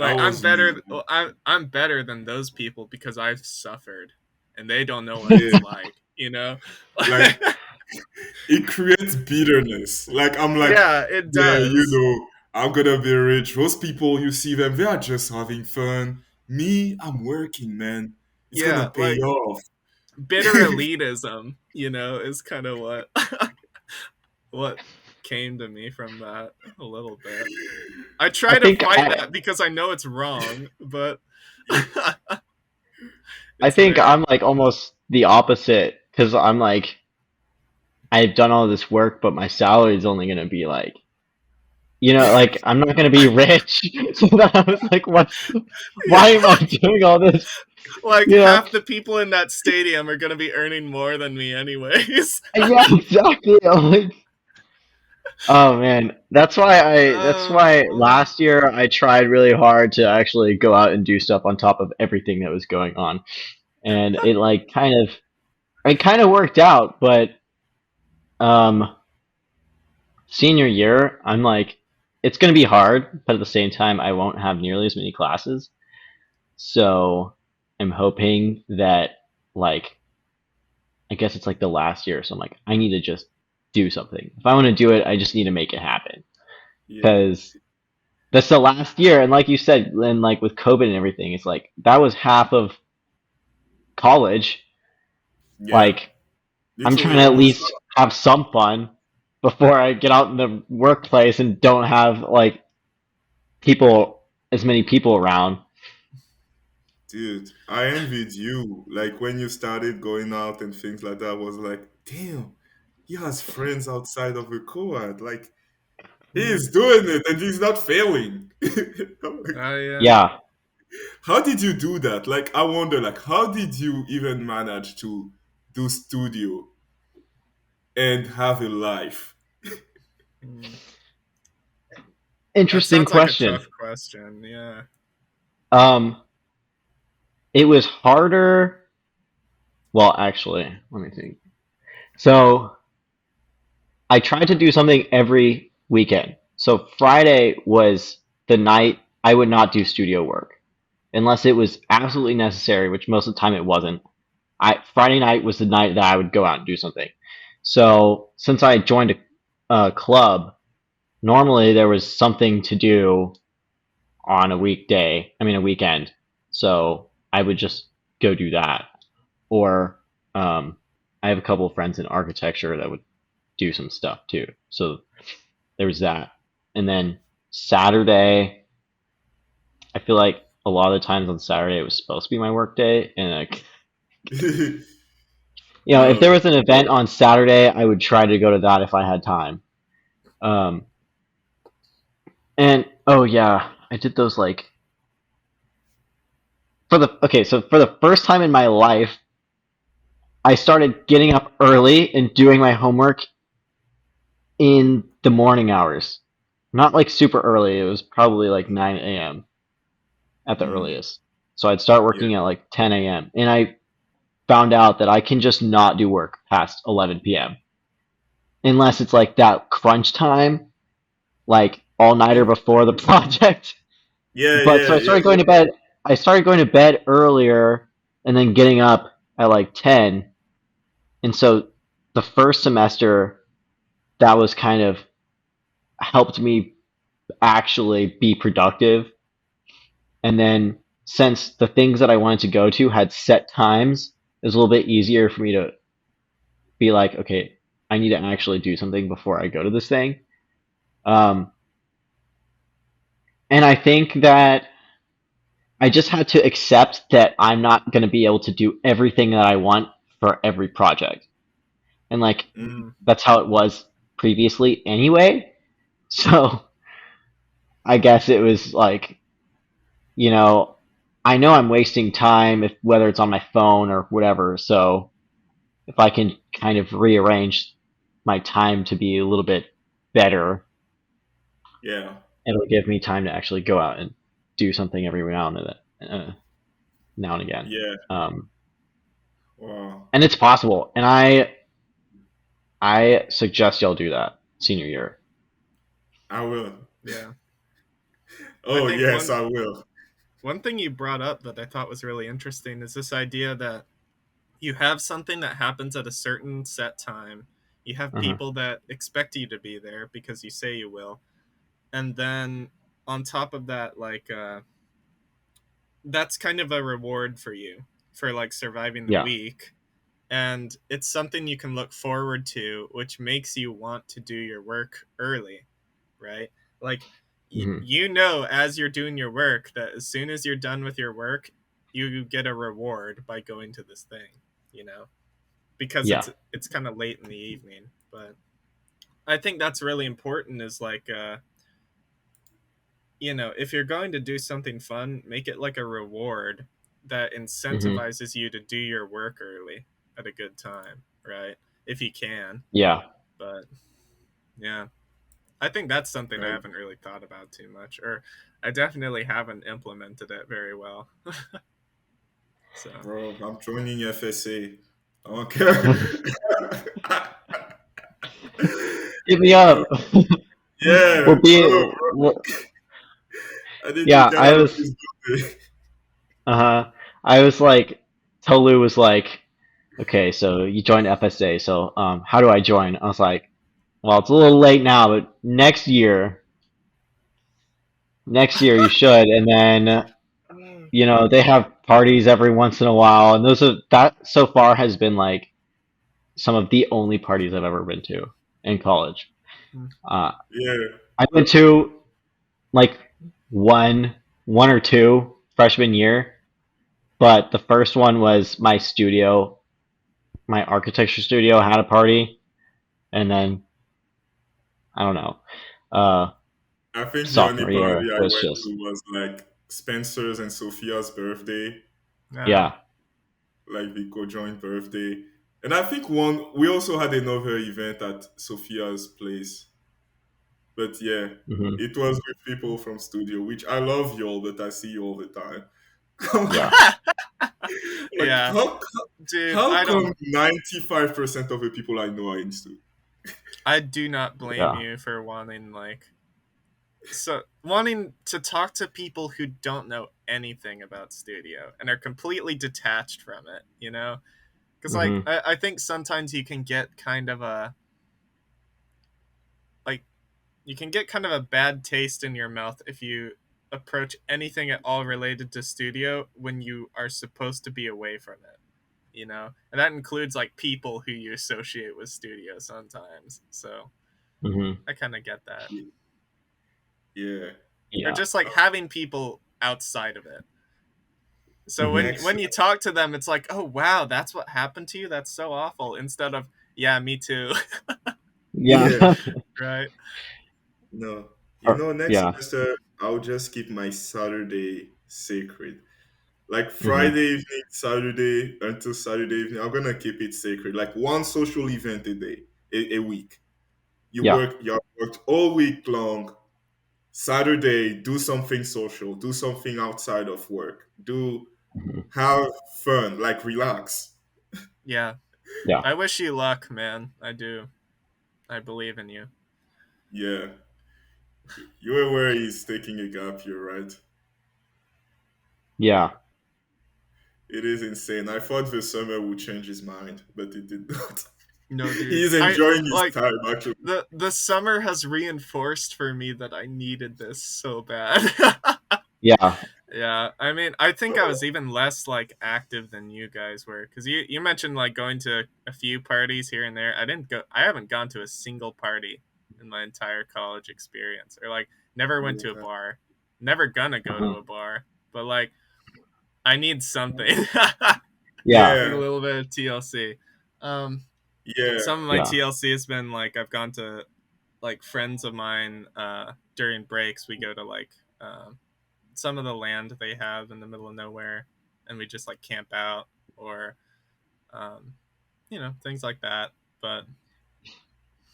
I like was me. I'm better than those people because I've suffered, and they don't know what Yeah, it's like. like it creates bitterness. Like I'm like, Yeah, it yeah, does. I'm gonna be rich. Most people you see them, they are just having fun. Me, I'm working, man. It's gonna Yeah, pay like off. bitter elitism, is kind of what came to me from that a little bit. I I try to think fight I that because I know it's wrong, but I it's think there. I'm like almost the opposite because I'm like I've done all this work, but my salary is only gonna be like like I'm not gonna be rich. So then I was like, why am I Yeah, doing all this? like You know? half the people in that stadium are going to be earning more than me anyways. Yeah, exactly. I'm like, oh man, that's why Oh, last year I tried really hard to actually go out and do stuff on top of everything that was going on. And it kind of worked out, but um senior year, I'm like it's going to be hard, but at the same time I won't have nearly as many classes. So, I'm hoping that like I guess it's like the last year, so I'm like I need to just do something. If I want to do it, I just need to make it happen Yeah, because that's the last year, and like you said, and like with COVID and everything, it's like that was half of college. yeah. Like I'm trying Literally to at almost. least have some fun before I get out in the workplace and don't have like people as many people around. Dude, I envied you. Like when you started going out and things like that, I was like, damn, he has friends outside of the cohort. Like he's doing it and he's not failing. I'm like, yeah. Yeah, how did you do that? Like I wonder, like, how did you even manage to do studio and have a life? Hmm. That interesting sounds like a question. tough question. Yeah. Um, it was harder. Well, actually, let me think. So I tried to do something every weekend. So Friday was the night I would not do studio work unless it was absolutely necessary, which most of the time it wasn't. I Friday night was the night that I would go out and do something. So since I joined a club, normally there was something to do on a weekday. I mean a weekend. So I would just go do that. Or I have a couple of friends in architecture that would do some stuff too. So there was that. And then Saturday, I feel like a lot of the times on Saturday it was supposed to be my work day, and like if there Yo, was an event on Saturday, I would try to go to that if I had time. Um, and oh yeah, I did those like so for the first time in my life, I started getting up early and doing my homework in the morning hours. Not like super early. It was probably like 9 a.m. at the mm, earliest. So I'd start yeah, working at like 10 a.m. And I found out that I can just not do work past 11 p.m. unless it's like that crunch time, like all nighter yeah, before the project. yeah, But so yeah, I yeah. started going to bed. I started going to bed earlier and then getting up at like 10. And so the first semester, that was kind of helped me actually be productive. And then since the things that I wanted to go to had set times, it was a little bit easier for me to be like, okay, I need to actually do something before I go to this thing. Um, and I think that I just had to accept that I'm not going to be able to do everything that I want for every project. And like, Mm, Mm. that's how it was previously anyway. So I guess it was like, you know, I know I'm wasting time if whether it's on my phone or whatever. So if I can kind of rearrange my time to be a little bit better, yeah, it'll give me time to actually go out and do something every now and again. yeah. Um, Wow. and it's possible. And I suggest y'all do that senior year. I will. Yeah. I Oh think yes, I will. one thing you brought up that I thought was really interesting is this idea that you have something that happens at a certain set time. You have Uh-huh. people that expect you to be there because you say you will. And then on top of that, like that's kind of a reward for you for like surviving the Yeah. week. And it's something you can look forward to, which makes you want to do your work early, right? Like Hmm. you know as you're doing your work that as soon as you're done with your work, you get a reward by going to this thing, you know, because Yeah. it's kind of late in the evening. But I think that's really important. Is like you know, if you're going to do something fun, make it like a reward that Hmm. incentivizes you to do your work early at a good time, right? If you can. Yeah. But yeah, I think that's something I Right. haven't really thought about too much, or I definitely haven't implemented it very well. So Bro, I'm joining FSA. I don't care. Hit me up. Yeah, We'll be. bro. We'll, I need to yeah. get I out of was. this building. I was like, Tolu was like, okay, so you joined FSA. So how do I join? I was like, well, it's a little late now, but next year you should. And then they have parties every once in a while, and that so far has been like some of the only parties I've ever been to in college. Uh, Yeah. I went to like one or two freshman year, but the first one was my architecture studio had a party, and then I don't know, uh, I think the only sophomore party year I was went just to was like Spencer's and Sophia's birthday, yeah, yeah, like the co-joint birthday. And I think we also had another event at Sophia's place. But yeah, hmm it was with people from studio, which I love y'all, but I see you all the time. yeah, Like yeah, dude. how come 95% of the people I know are in studio? I do not blame yeah, you for wanting to talk to people who don't know anything about studio and are completely detached from it. You know, because like hmm I think sometimes like you can get kind of a bad taste in your mouth if you approach anything at all related to studio when you are supposed to be away from it, you know, and that includes like people who you associate with studio sometimes. So hmm I kind of get that, Yeah. or yeah, just like having people outside of it. So hmm when Excellent. you talk to them, it's like, oh wow, that's what happened to you. That's so awful. Instead of yeah, me too, yeah, Yeah. right? No. Next yeah, semester I'll just keep my Saturday sacred. Like hmm Friday evening, Saturday until Saturday evening, I'm gonna keep it sacred. Like one social event a day, a week. yeah, You have worked all week long. Saturday, do something social, do something outside of work. hmm Have fun, like relax. Yeah, yeah, I wish you luck, man. I do. I believe in you. Yeah. You're aware he's taking a gap year, right? yeah. It is insane. I thought the summer would change his mind, but it did not. No, dude. He's I enjoying his like time actually. the summer has reinforced for me that I needed this so bad. Yeah. Yeah, I mean, I think I was even less like active than you guys were because you mentioned like going to a few parties here and there. I didn't go. I haven't gone to a single party in my entire college experience, or like never went to a Yeah. bar. Never gonna go to Uh-huh. a bar, but like I need something. Yeah. Need a Yeah. little bit of TLC. Um, Yeah. some of my Yeah. TLC has been like I've gone to like friends of mine during breaks. We go to like some of the land they have in the middle of nowhere, and we just like camp out or um, things like that. But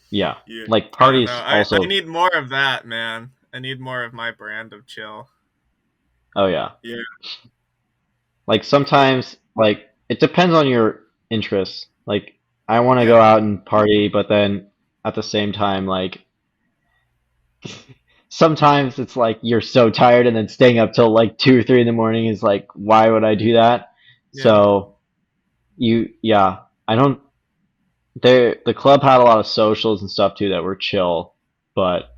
Yeah. Yeah. Like I don't know. parties I also. need more of that, man. I need more of my brand of chill. Oh yeah. Yeah. Like Yeah. sometimes, like it depends on your interests. Like I want to go Yeah, out and party, but then at the same time, like sometimes it's like you're so tired, and then staying up till like 2 or 3 in the morning is like, why would I do that? yeah, So yeah, I don't. The club had a lot of socials and stuff too that were chill, but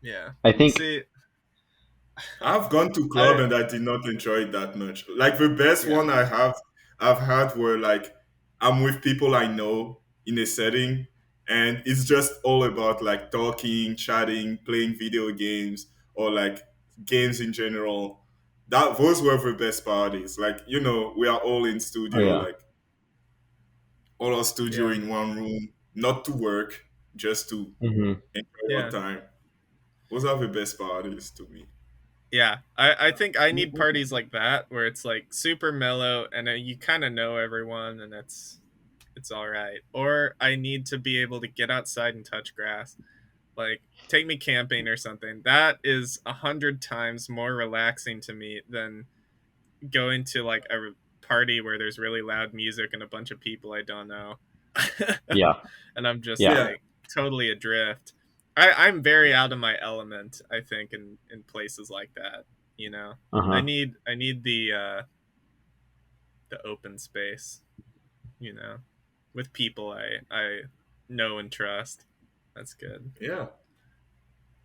yeah. I think See, I've gone to club I and I did not enjoy it that much. Like the best yeah, one I've had were like I'm with people I know in a setting and it's just all about like talking, chatting, playing video games or like games in general. That those were the best parties. Like, we are all in oh studio, yeah. like all our studio yeah, in one room, not to work, just to Hmm. enjoy our yeah. time. Those are the best parties to me. Yeah, I think I need parties like that where it's like super mellow and you kind of know everyone and it's all right. Or I need to be able to get outside and touch grass. Like take me camping or something. That is 100 times more relaxing to me than going to like a party where there's really loud music and a bunch of people I don't know. Yeah. And I'm just Yeah. Yeah. like totally adrift. I'm very out of my element, I think, in places like that. You know, Uh-huh. I need the open space. You know, with people I know and trust. That's good. Yeah.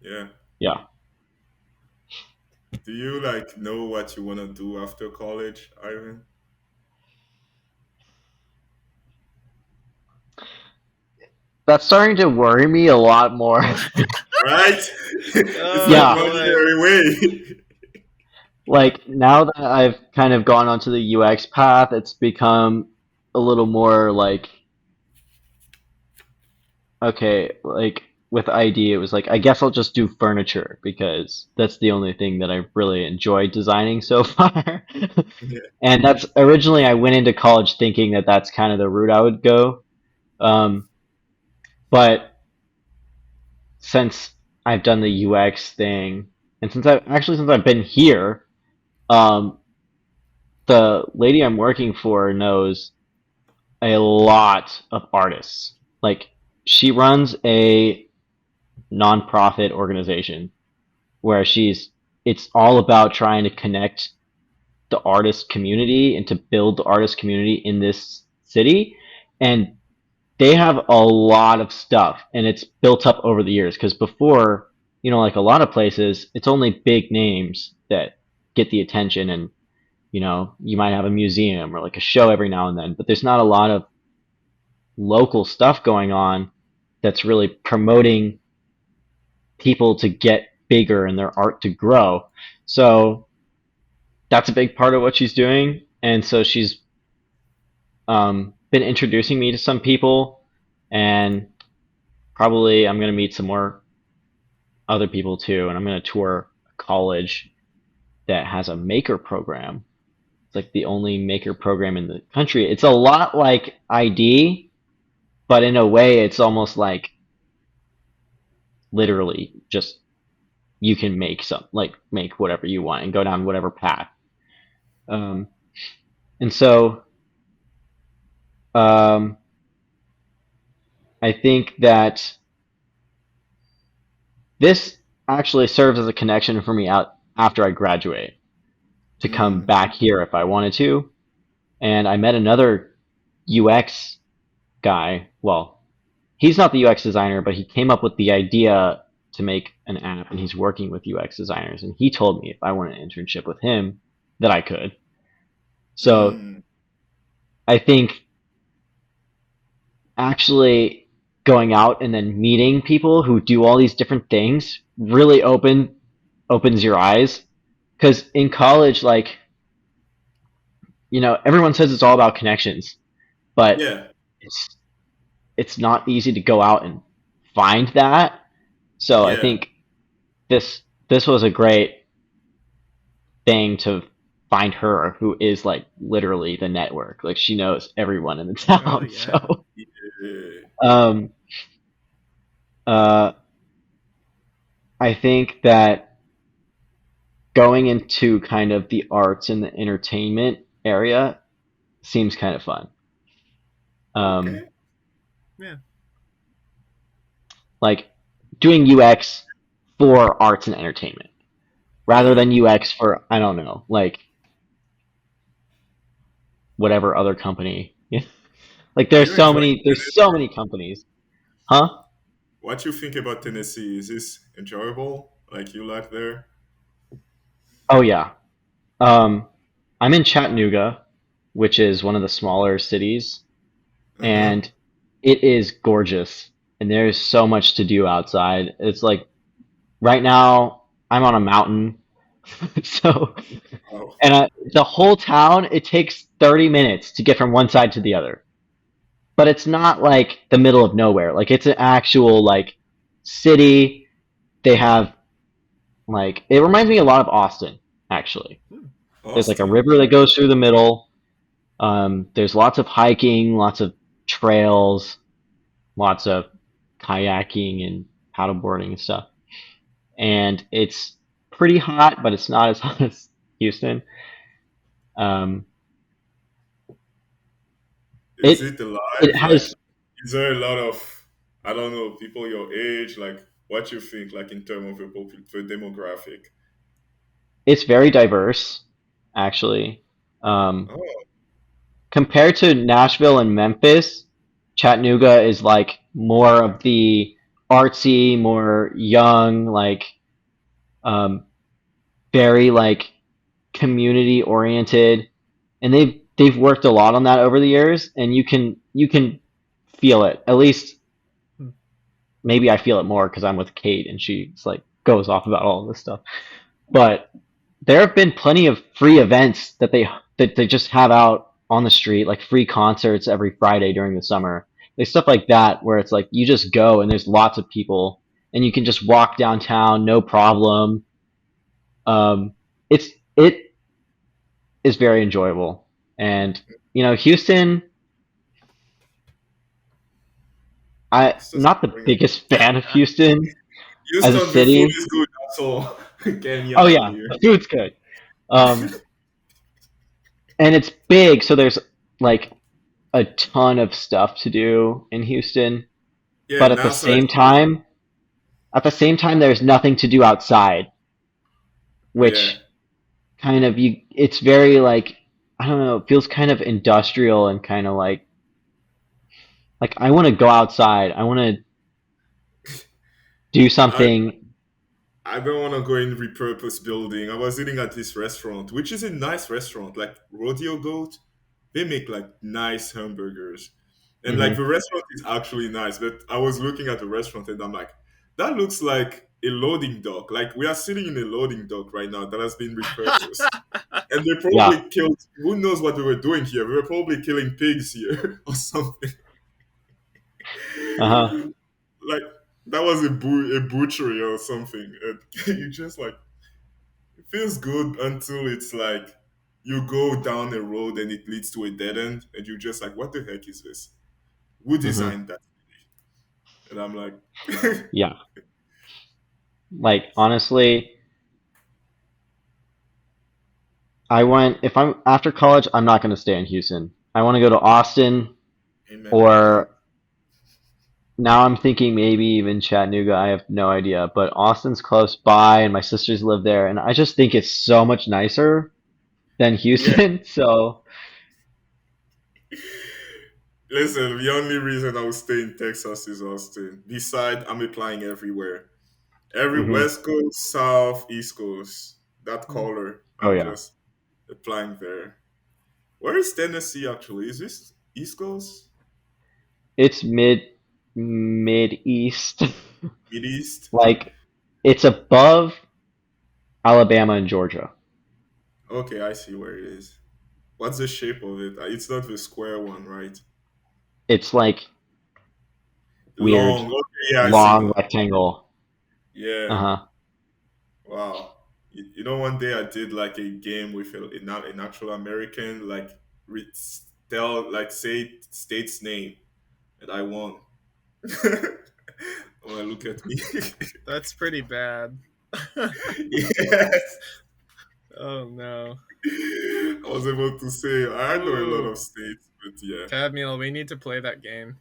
Yeah. Yeah. Do you like know what you want to do after college, Ivan? That's starting to worry me a lot more. Right? It's like Oh Yeah. money boy. away. Like now that I've kind of gone onto the UX path, it's become a little more like, okay, like with ID, it was like, I guess I'll just do furniture because that's the only thing that I've really enjoyed designing so far. Yeah. And that's originally I went into college thinking that that's kind of the route I would go. Um, but since I've done the UX thing, and since I've been here, um, the lady I'm working for knows a lot of artists. Like she runs a nonprofit organization where it's all about trying to connect the artist community and to build the artist community in this city. And they have a lot of stuff and it's built up over the years because before, like a lot of places, it's only big names that get the attention, and you might have a museum or like a show every now and then, but there's not a lot of local stuff going on that's really promoting people to get bigger and their art to grow. So that's a big part of what she's doing. And so she's been introducing me to some people, and probably I'm going to meet some more other people too. And I'm going to tour a college that has a maker program. It's like the only maker program in the country. It's a lot like ID, but in a way, it's almost like literally just you can make whatever you want and go down whatever path. Um, and so um, I think that this actually serves as a connection for me out after I graduate to come Mm, back here if I wanted to. And I met another UX guy. Well, he's not the UX designer, but he came up with the idea to make an app, and he's working with UX designers. And he told me if I want an internship with him, that I could. So Mm, I think actually going out and then meeting people who do all these different things really opens your eyes. Because in college, like, everyone says it's all about connections, but yeah, it's it's not easy to go out and find that. So I yeah, think this was a great thing to find her, who is like literally the network. Like she knows everyone in the Oh town. yeah. So yeah. um, uh, I think that going into kind of the arts and the entertainment area seems kind of fun. Um, Okay. Yeah. like doing UX for arts and entertainment rather Yeah. than UX for, I don't know, like whatever other company. Yeah. Like Are you enjoying there's so Tennessee? many companies. Huh? What you think about Tennessee? Is this enjoyable? Like you like there? Oh yeah. Um, I'm in Chattanooga, which is one of the smaller cities, Uh-huh. and it is gorgeous. And there's so much to do outside. It's like right now I'm on a mountain, so Oh, the whole town it takes 30 minutes to get from one side to the other. But it's not like the middle of nowhere. Like it's an actual like city. They have like it reminds me a lot of Austin, actually. Hmm. There's like a Austin. river that goes through the middle. There's lots of hiking, lots of trails, lots of kayaking and paddleboarding and stuff. And it's pretty hot, but it's not as hot as Houston. Um, Is it it it alive? Like, has is there a lot of, I don't know, people your age? Like, what you think, like, in terms of the demographic? it's very diverse, actually. Um, Oh, compared to Nashville and Memphis, Chattanooga is like more of the artsy, more young, like um, very like community oriented, and they've worked a lot on that over the years, and you can feel it. At least Hmm. maybe I feel it more because I'm with Kate and she's like goes off about all this stuff. But there have been plenty of free events that they just have out on the street, like free concerts every Friday during the summer. There's stuff like that where it's like you just go and there's lots of people and you can just walk downtown, no problem. Um, it is very enjoyable, and Houston. I'm it's just not the boring. biggest fan of Houston as a Houston, the food city. is good. That's all. Get me Oh out of yeah, here. the food's good. Um, and it's big, so there's like a ton of stuff to do in Houston. Yeah, But at the NASA is same good. time, there's nothing to do outside, Yeah. which kind of it's very like I don't know, it feels kind of industrial and kind of like I want to go outside. I want to do I something. I don't want to go in repurposed building. I was eating at this restaurant, which is a nice restaurant, like Rodeo Goat. They make like nice hamburgers, and like Hmm. the restaurant is actually nice. But I was looking at the restaurant, and I'm like, that looks like a loading dock. Like we are sitting in a loading dock right now that has been repurposed, and they Yeah. probably killed. Who knows what they were doing here? They were probably killing pigs here or something. Uh-huh. Like that was a butchery or something. And you just like it feels good until it's like you go down a road and it leads to a dead end, and you're just like, what the heck is this? Who Hmm. designed that? And I'm like, Yeah. Like honestly, I want if I'm after college, I'm not going to stay in Houston. I want to go to Austin amen, amen. or now I'm thinking maybe even Chattanooga. I have no idea, but Austin's close by and my sisters live there and I just think it's so much nicer than Yeah, Houston. So, Listen, the only reason I will stay in Texas is Austin. Besides, I'm applying everywhere. Every Hmm. West Coast, South, East Coast. That Hmm. color, Oh I'm yeah, just applying there. Where is Tennessee actually? Is this East Coast? it's mid east, Mid East? like it's above Alabama and Georgia. Okay, I see where it is. What's the shape of it? It's not the square one, right? It's like weird, Long. Okay, yeah, I see long now. rectangle. Uh Yeah. huh. Wow. One day I did like a game with an actual American, like say state's name, and I won. Oh, look at me. That's pretty bad. Yes. Oh no. I was able to say I know a lot Ooh, of states, but yeah. Kadmiel, we need to play that game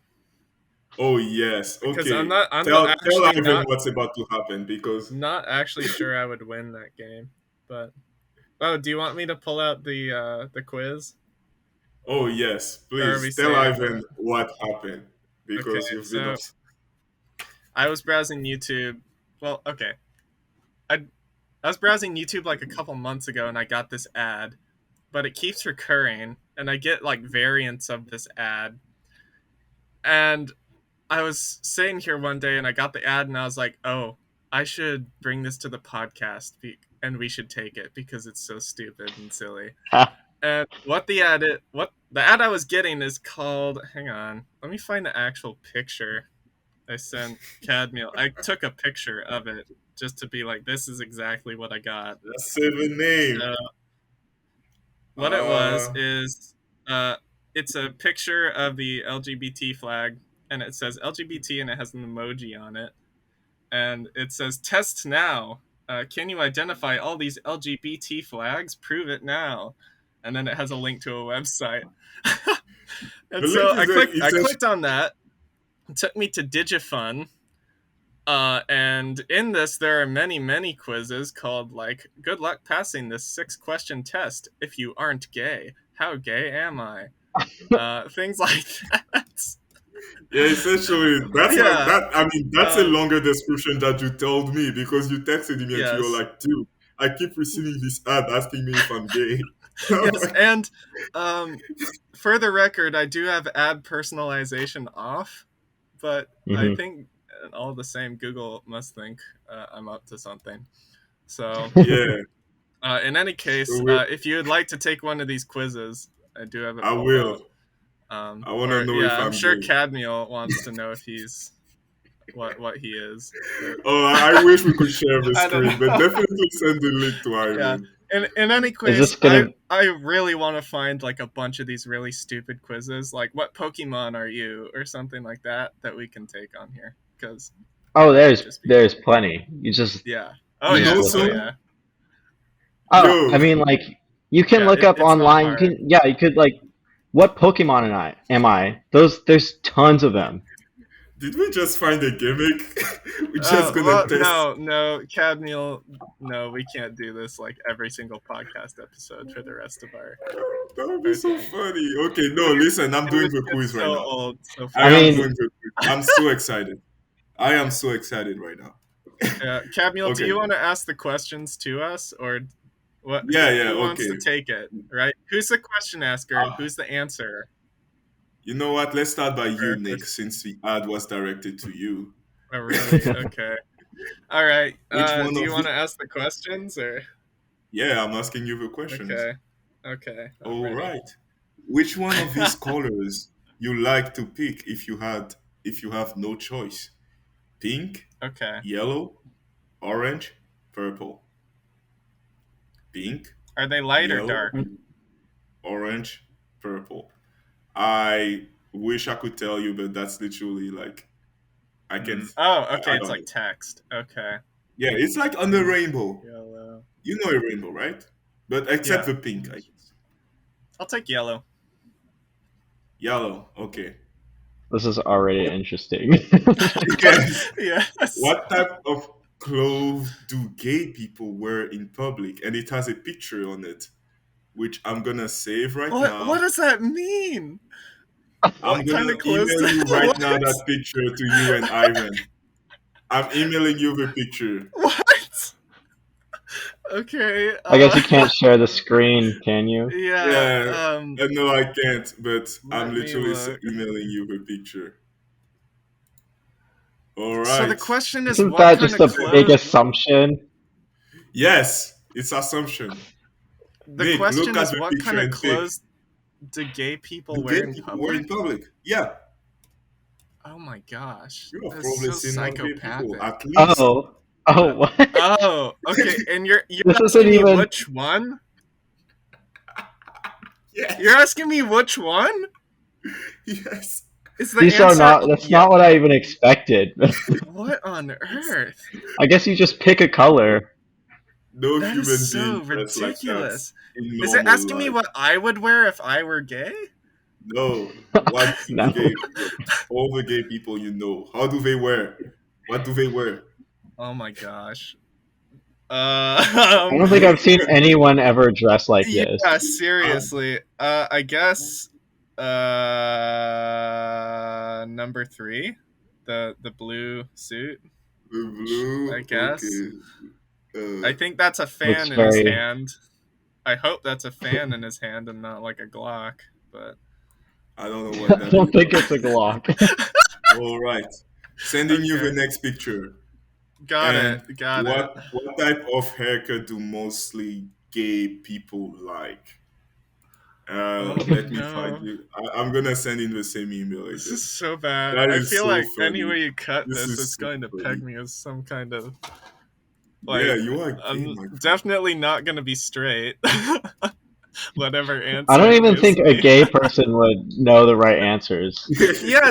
Oh yes. because Okay. I'm not Tell actually Ivan what's about to happen because not actually sure I would win that game. But oh, do you want me to pull out the quiz, oh yes, or are we please tell saving Ivan it? what happened Okay, because you've been so ups. I was browsing YouTube. Well, okay, I I was browsing YouTube like a couple months ago, and I got this ad, but it keeps recurring, and I get like variants of this ad, and I was sitting here one day and I got the ad and I was like, oh, I should bring this to the podcast and we should take it because it's so stupid and silly. And what the ad I was getting is called, hang on, let me find the actual picture I sent Cadmiel. I took a picture of it just to be like, this is exactly what I got. Just say the name. So what it was Uh, is it's a picture of the LGBT flag and it says LGBT and it has an emoji on it and it says test now. Can you identify all these LGBT flags? Prove it now. And then it has a link to a website. the And link so is a, I it's a clicked on that. It took me to Digifun. And in this, there are many quizzes called like "Good luck passing this 6-question test. If you aren't gay, how gay am I?" Things like that. yeah. Essentially, that's what Yeah. that. I mean, that's a Um, longer description that you told me because you texted me and you were yes. like, "Dude, I keep receiving this ad asking me if I'm gay." I'm Yes, like, and um, for the record, I do have ad personalization off, but I Hmm. think all the same, Google must think I'm up to something. So, yeah. in any So case, if you would like to take one of these quizzes, I do have it I pulled up. will. I want to Or know if yeah, I'm I'm sure gay. Cadmiel wants to know if he's what he is, but Oh, I wish we could share the I don't screen, but know. definitely send the link to Yeah. Ivan. In any Is case, this gonna? I really want to find like a bunch of these really stupid quizzes, like what Pokemon are you, or something like that we can take on here, because Oh, that would there's just be there's plenty. You just yeah. Oh You you just yeah. know look Oh it some? up. yeah. Oh, Yo, I mean, like you can Yeah. look up It's not online. You hard. can, yeah, you could like, what Pokemon am I? Those there's tons of them. did we just find a gimmick? We're just Oh gonna well, test. no, Cadmiel, no, we can't do this like every single podcast episode for the rest of That would be our so thing. funny. Okay, It no, would listen, I'm it doing would the get quiz right so now. old so I I am fast. doing mean, the quiz. I'm so excited. I am so excited right now. Cadmiel, do Okay. you want to ask the questions to us, or what? Yeah, yeah, Who wants okay. to take it? Right? Who's the question asker and Uh, who's the answer? you know what? Let's start by you, Or Nick, who's, since the ad was directed to you. oh, really? Okay. All right. Which one Do of you want the to ask the questions or? Yeah, I'm asking you the questions. Okay. Okay. I'm All ready. right. Which one of these colors you like to pick if you have no choice? Pink, Okay. yellow, orange, purple. Pink, Are they light or yellow, dark? orange, purple. I wish I could tell you, but that's literally like I can Oh, okay. I It's don't like know. text. Okay. Yeah, it's like on the Pink, rainbow. yellow. You know a rainbow, right? But except Yeah. the pink, I guess. I'll take yellow. Yellow, okay. this is already What interesting. yes. Yes. What type of clothes do gay people wear in public? And it has a picture on it, which I'm gonna save right What now. does that mean? I'm What kind gonna of clothes? email you right What? now that picture to you and Ivan. I'm emailing you the picture. What? Okay. I guess you can't share the screen, can you? Yeah. Yeah, no, I can't, but I'm Let me literally look. emailing you the picture. All So the right. question is, Isn't what that kind just of a big clothes? assumption? Yes, it's assumption. The Nick, look question at is, the what kind picture of and pick. clothes do gay people Do wear gay in people wear in public? public? Yeah, Oh my gosh, you have that's probably so seen more gay people, psychopathic. at least. Oh, oh, what? Oh, okay. And you're This isn't asking me even. which one? You're Yes, asking me which one? yes. Is the These are answer not. That's yeah? not what I even expected. What on It's earth? I guess you just pick a color. no That is human being so dressed like that ridiculous. in Is it normal asking me life. what I would wear if I were gay? No, what do No, gay people, all the gay people you know, how do they wear? What do they wear? Oh my gosh. I Uh, don't think No I've seen human being. anyone ever dress like this. yeah, Uh, seriously. I guess number 3, the blue suit. I blue, guess. okay. I Uh, think that's a Looks fan in his very. hand. I hope that's a fan in his hand and not like a Glock. But I don't know what I that is. don't think it's a Glock. All right. Sending you the okay, next picture. got it, And got it. what type of haircut do mostly gay people like? Oh Let me find no, you. I'm gonna send in the same email this is again. so bad. That I is feel so like any funny. way you cut This this, is it's so going to peg funny. me as some kind of Yeah, like. you are gay, I'm my friend. definitely not going to be straight. Whatever I answer don't it even gives think a me. gay person would know the right answers. Yeah,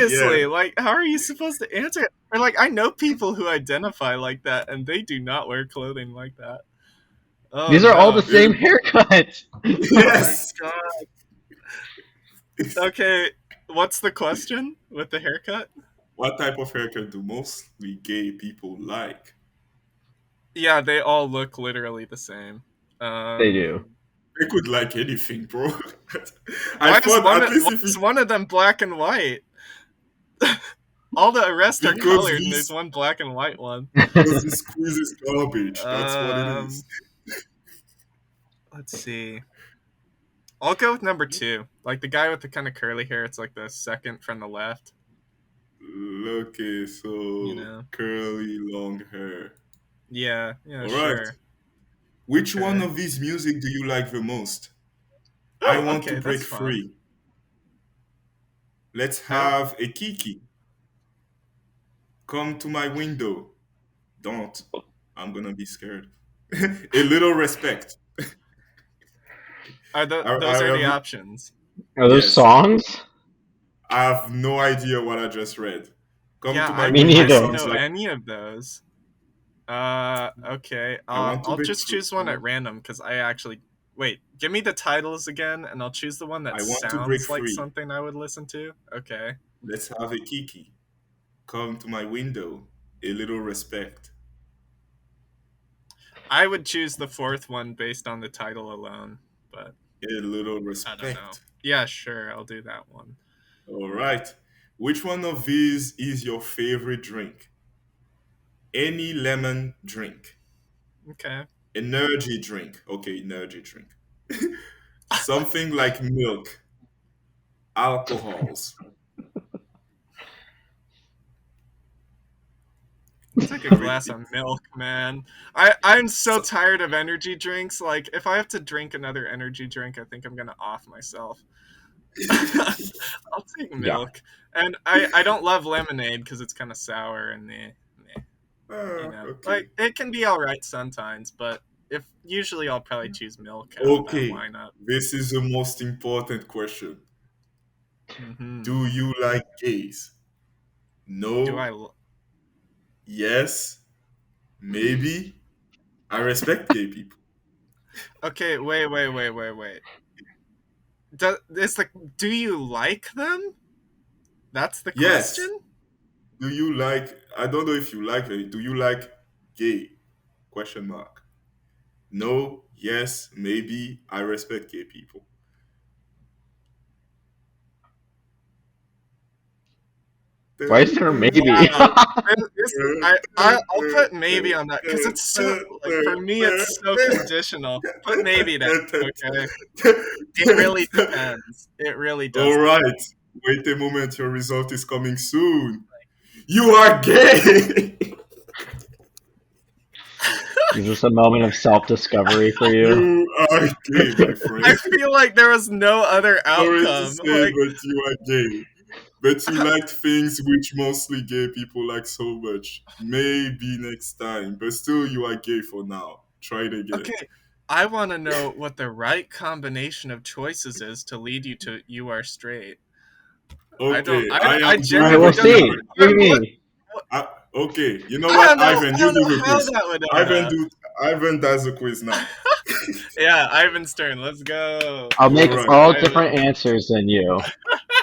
Yeah, seriously. Like, how are you supposed to answer it? Or, like, I know people who identify like that, and they do not wear clothing like that. Oh, These are all the no. same haircuts. Oh, my yes. God. Okay, what's the question with the haircut? What type of haircut do mostly gay people like? Yeah, they all look literally the same. They Um, do. They could like anything, bro. I why is thought at least why if is we one of them black and white? All the rest are because colored, and there's this one black and white one. because this quiz is garbage. That's what it is. Um, let's see. I'll go with number 2. Like the guy with the kind of curly hair. It's like the second from the left. Okay, You so know. curly long hair. Yeah. Yeah. All right. Sure. Which one Okay. of these music do you like the most? I Oh, want to okay. break That's fun. free. Let's I don't. have a kiki. Come to my window. Don't. I'm gonna be scared. A little respect. I Those are the have options? Are those yes. songs? I have no idea what I just read. Come Yeah. to my Me I window don't neither. sounds know like any of those. Okay. I want to I'll break just free. choose one at random because I actually wait. Give me the titles again, and I'll choose the one that I want to break sounds like free. something I would listen to. Okay. Let's have a kiki. Come to my window. A little respect. I would choose the fourth one based on the title alone, but A little I don't know. respect. Yeah, sure, I'll do that one. All right. Which one of these is your favorite drink? Any lemon drink. Okay. Energy drink. Okay, energy drink. Something like milk, alcohols. I'll take a glass Everything. of milk, man. I'm so So, tired of energy drinks. Like, if I have to drink another energy drink, I think I'm gonna off myself. I'll take Yeah. milk, and I don't love lemonade because it's kind of sour and okay. like it can be all right sometimes, but if usually I'll probably choose milk out of that Okay. lineup. This is the most important question. Hmm. Do you like gays? Do No. I? Yes. Maybe. I respect gay people. Okay, wait. It's like, do you like them? That's the Yes. question. Do you like? I don't know if you like it. Do you like gay? Question mark. No. Yes. Maybe. I respect gay people. Why is there a maybe? Wow. I'll put maybe on that because it's so like for me it's so conditional. Put maybe down, okay? It really depends. It really All does. right. Wait a moment. Your result is coming soon. You are gay. Is this a moment of self-discovery for you? You are gay, my I friend. feel like there was no other Sorry to outcome. say, Like but you are gay. But you liked things which mostly gay people like so much. Maybe next time. But still, you are gay for now. Try it again. okay, I want to know what the right combination of choices is to lead you to you are straight. I don't. Okay, I, I am I All doing right, genuinely we'll the don't know. see. quiz. What do you What, mean? Okay, you know I don't what, know. Ivan? I You don't do know the how quiz. that would add Ivan up. Ivan does the quiz now. Yeah, Ivan's turn. Let's go. I'll All make right. all Ivan. different answers than you.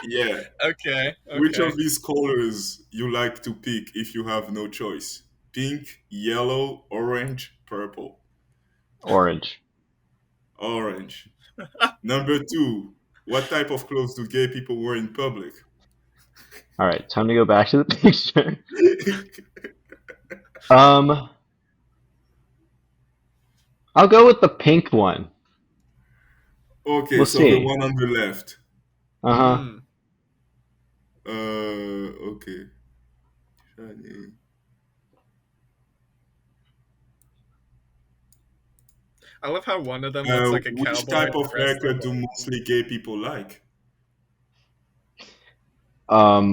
Yeah. Okay. Which Okay. of these colors you like to pick if you have no choice? Pink, yellow, orange, purple. Orange. Orange. Number two, what type of clothes do gay people wear in public? All right, time to go back to the picture. Um, I'll go with the pink one. Okay, We'll so the see. one on the left. Uh huh. Hmm. Okay. Shiny. I love how one of them looks like a Which cowboy type and the of rest look haircut do like. mostly gay people like? Um,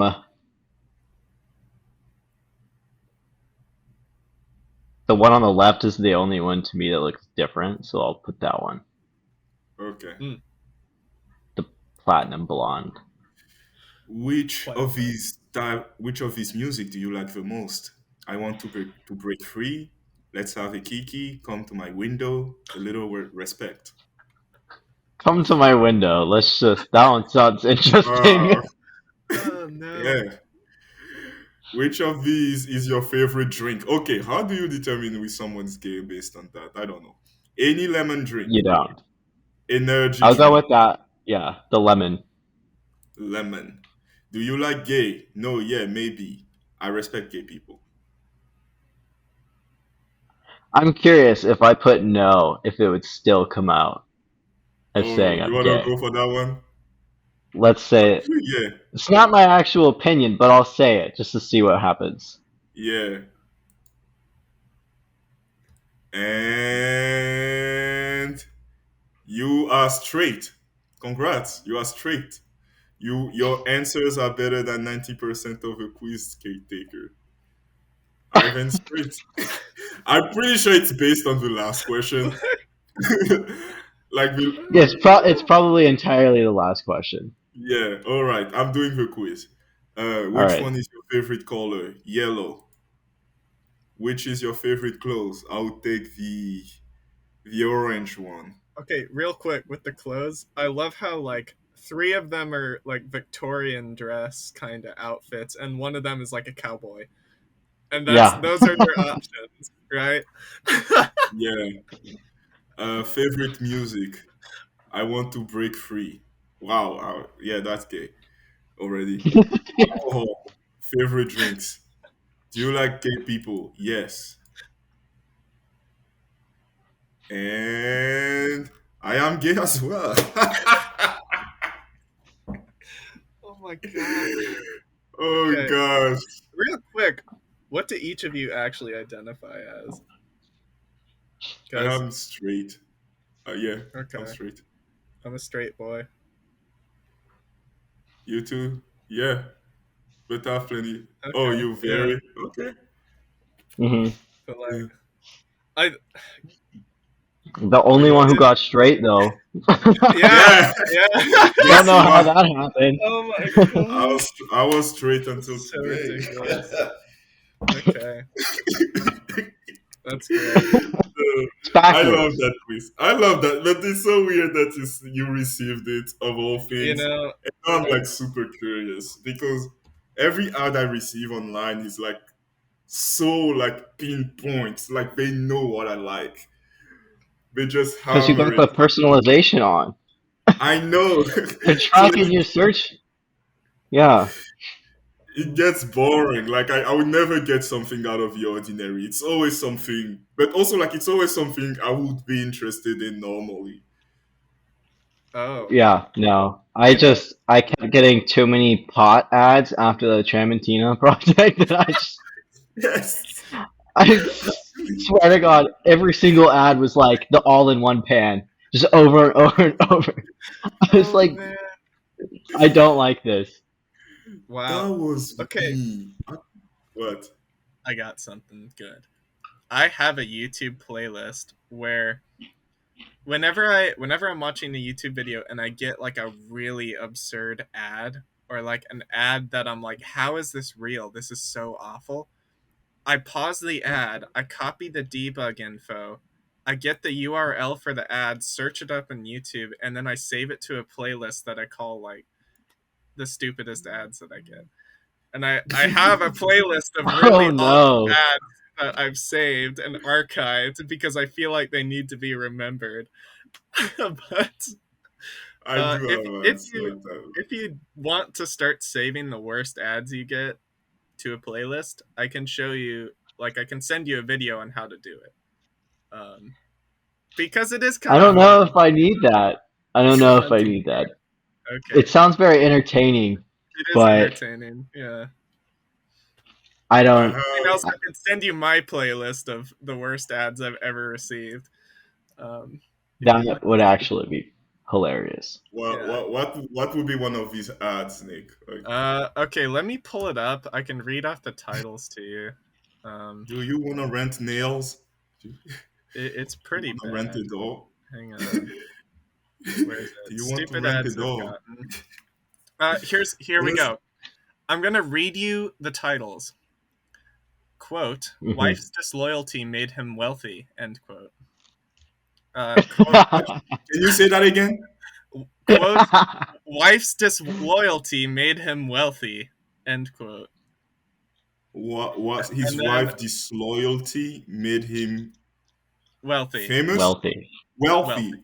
the one on the left is the only one to me that looks different, so I'll put that one. Okay. Hmm. The platinum blonde. Platinum. Which of his music do you like the most? I want to break free. Let's have a kiki. Come to my window. A little respect. Come to my window. Let's just. That one sounds interesting. Uh, Oh no. yeah. Which of these is your favorite drink? Okay, how do you determine if someone's gay based on that? I don't know. Any lemon drink, You don't. energy I'll go with drink, that. Yeah, the lemon. lemon. Do you like gay? No, yeah, maybe. I respect gay people. I'm curious if I put no, if it would still come out as Oh, saying you I'm want to gay. go for that one? Let's say Yeah, it's not my actual opinion, but I'll say it just to see what happens. yeah. And you are straight. Congrats, you are straight. Your answers are better than 90% of a quiz taker. Ivan straight. I'm pretty sure it's based on the last question. like the Yes, it's probably entirely the last question. Yeah, all right. I'm doing the quiz. All Which right. one is your favorite color? Yellow. Which is your favorite clothes? I'll take the orange one. Okay, real quick with the clothes. I love how like three of them are like Victorian dress kind of outfits, and one of them is like a cowboy. And Yeah. those are your options, right? Yeah. Favorite music. I want to break free. Wow. Yeah, that's gay already. Alcohol. Favorite drinks. Do you like gay people? Yes. And I am gay as well. Oh my god. oh Okay, gosh. real quick, what do each of you actually identify as? I Because am straight. Yeah, I'm okay, straight. I'm a straight boy. You too? Yeah, but I have plenty. Oh, Okay, you yeah, very okay. hmm but Yeah. like I The we only one who wanted. got straight though. Yeah, Yeah. yeah. Don't Guess know how what? that happened. Oh my god, I was straight until so today. ridiculous. Okay, that's great. It's I love backwards. that quiz. I love that, but it's so weird that you received it of all You things. know, And now I'm like super curious because every ad I receive online is like so like pinpoint, like they know what I like. They just Because you hammer got the it. personalization on. I know. They're so tracking like your search. Yeah. it gets boring. Like I would never get something out of the ordinary. It's always something, but also like it's always something I would be interested in normally. Oh, Yeah, no. you know, I kept getting too many pot ads after the Tramontina project that Yes, I actually, swear to God, every single ad was like the all-in-one pan, just over and over and over. I was oh like, man, I don't like this. that wow. was Okay, me. What? I got something good. I have a YouTube playlist where whenever I'm watching a YouTube video and I get like a really absurd ad or like an ad that I'm like, how is this real? This is so awful. I pause the ad, I copy the debug info, I get the URL for the ad, search it up in YouTube, and then I save it to a playlist that I call like the stupidest ads that I get. And I have a playlist of Oh really awful no. ads that I've saved and archived because I feel like they need to be remembered. But I do if have if ads you like that. if you want to start saving the worst ads you get to a playlist, I can show you. Like I can send you a video on how to do it. Because it is I kind of don't know fun. if I need that. I don't know if I need that. It Okay, sounds very entertaining, it is but entertaining. Yeah. I I don't. I mean, have also I can send you my playlist of the worst ads I've ever received. Um, if you That want would to see. actually be hilarious. Yeah. what would be one of these ads, Nick? Like, Okay, let me pull it up. I can read off the titles to you. Um, do you want to rent nails? Do it's you pretty want to rent bad. a doll? Hang on. Where is Do it? you want to Stupid rent a ads I've doll? gotten. Here we Honest, go. I'm gonna read you the titles. Quote: Hmm. Wife's disloyalty made him wealthy. End quote. Quote: can you say that again? Quote: Wife's disloyalty made him wealthy. End quote. What his And then wife disloyalty made him wealthy, famous, Wealthy. wealthy. wealthy.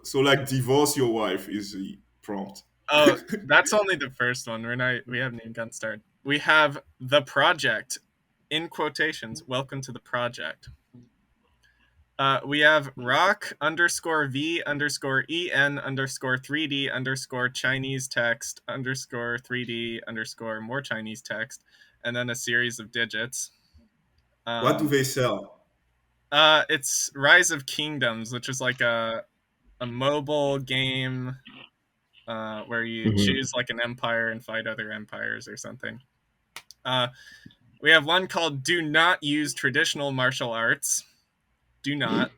So like divorce your wife is the prompt. Oh, that's only the first one. We haven't even gotten started. We have the project in quotations. Welcome to the project. We have rock underscore v underscore en underscore 3D underscore Chinese text underscore 3D underscore more Chinese text, and then a series of digits. What do Um, they sell? it's Rise of Kingdoms, which is like a mobile game where you Hmm. choose like an empire and fight other empires or something. Uh, we have one called "Do Not Use Traditional Martial Arts." Do not.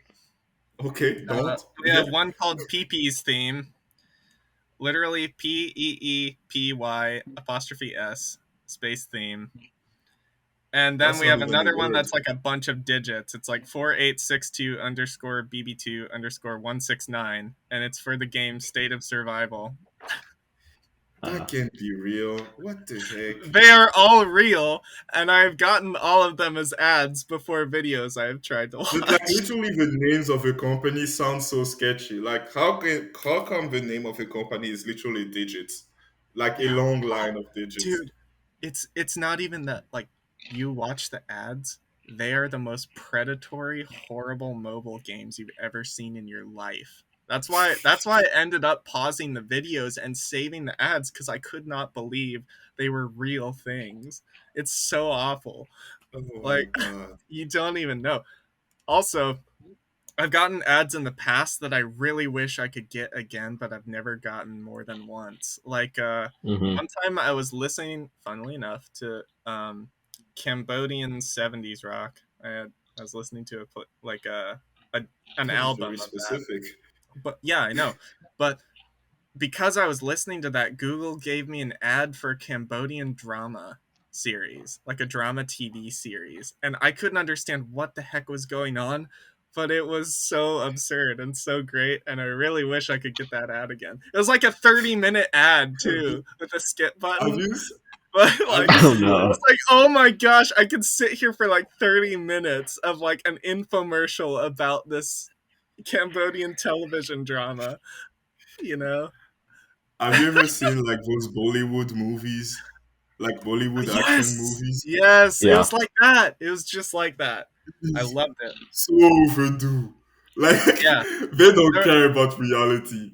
Okay, don't. We have Yeah, one called "Peepee's Theme." Literally Peepy apostrophe S space theme. And then that's we not have even a another one word. that's like a bunch of digits. It's like 4862 underscore BB2 underscore 169. And it's for the game State of Survival. That Uh, can't be real. What the heck? They are all real, and I've gotten all of them as ads before videos I have tried to But like watch. literally the names of a company sound so sketchy. Like how come the name of a company is literally digits? Like a Yeah. long Oh, line of digits. dude, it's not even that like you watch the ads, they are the most predatory, horrible mobile games you've ever seen in your life. That's why I ended up pausing the videos and saving the ads because I could not believe they were real things. It's so awful. Oh my Like god. you don't even know. Also, I've gotten ads in the past that I really wish I could get again, but I've never gotten more than once. Like hmm. one time I was listening, funnily enough, to Cambodian '70s rock. I was listening to a an That was very album of that. specific. But yeah, I know. But because I was listening to that, Google gave me an ad for a Cambodian drama series, like a drama TV series, and I couldn't understand what the heck was going on, but it was so absurd and so great, and I really wish I could get that ad again. It was like a 30-minute ad too, with a skip Have button, you but have like you Oh seen I no. was like, oh my gosh, I could sit here for like 30 minutes of like an infomercial about this Cambodian television drama, you know? have you ever seen like those Bollywood movies? like Bollywood action Yes, movies. yes, it Yeah. was like that. It was just like that. I It's loved it. so overdue. Like Yeah, they don't there, care about reality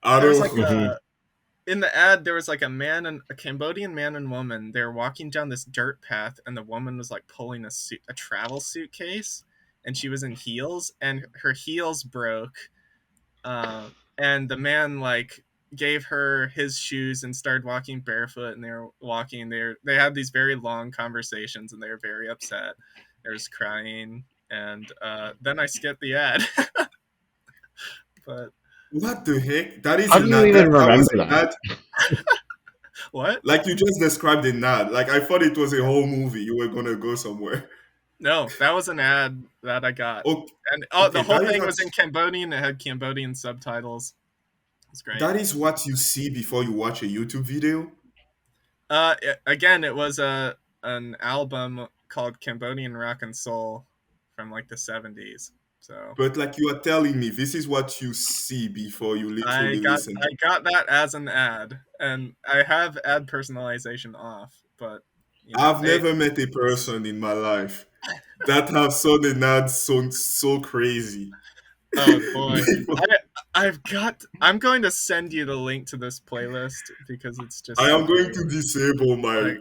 at there was all. like Hmm. in the ad there was like a man and a Cambodian man and woman. They were walking down this dirt path, and the woman was like pulling a travel suitcase, and she was in heels, and her heels broke. And the man like gave her his shoes and started walking barefoot, and they were walking. They had these very long conversations, and they were very upset. There was crying, and then I skipped the ad. But What the heck? That is How do an you ad. even That was remember an that? ad. what? Like you just described an ad. Like I thought it was a whole movie. You were gonna go somewhere. No, that was an ad that I got, Okay, and the okay, whole thing was in Cambodian. It had Cambodian subtitles. It's great. that is what you see before you watch a YouTube video. Again, it was an album called Cambodian Rock and Soul from like the 70s. So But like you are telling me, this is what you see before you I literally got listen I to. got that as an ad, and I have ad personalization off, but I've they. never met a person in my life that have saw an ad so crazy. Oh boy, Before- I'm going to send you the link to this playlist because it's I just so am going great. to disable Like,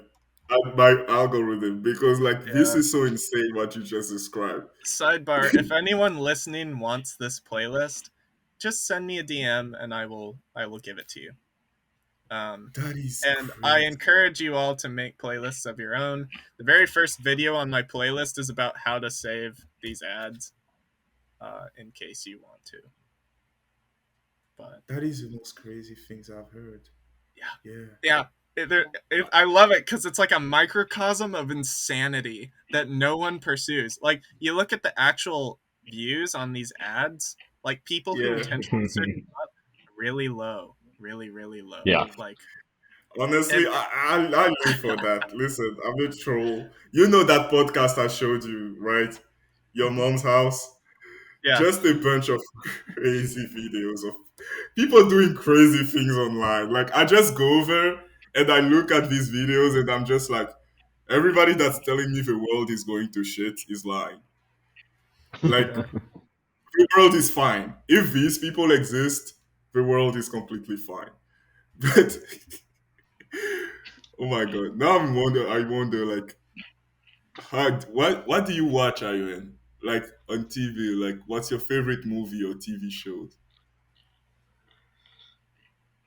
my algorithm because like this yeah. is so insane what you just described. Sidebar: if anyone listening wants this playlist, just send me a DM and I will give it to you. Um, That is and I crazy. encourage you all to make playlists of your own. The very first video on my playlist is about how to save these ads, in case you want to. But That is the most crazy things I've heard. yeah, Yeah. yeah, I love it because it's like a microcosm of insanity that no one pursues. Like you look at the actual views on these ads, like people who Yeah. intentionally search really low, really really low. Yeah. Like Honestly, and I live for that. Listen, I'm a troll. You know that podcast I showed you, right? Your mom's house. yeah, Just a bunch of crazy videos of people doing crazy things online. Like I just go over and I look at these videos and I'm just like, everybody that's telling me the world is going to shit is lying. Like yeah. the world is fine. If these people exist, the world is completely fine. But oh my god, now I wonder like what do you watch, Ian? Like on TV, like what's your favorite movie or TV shows?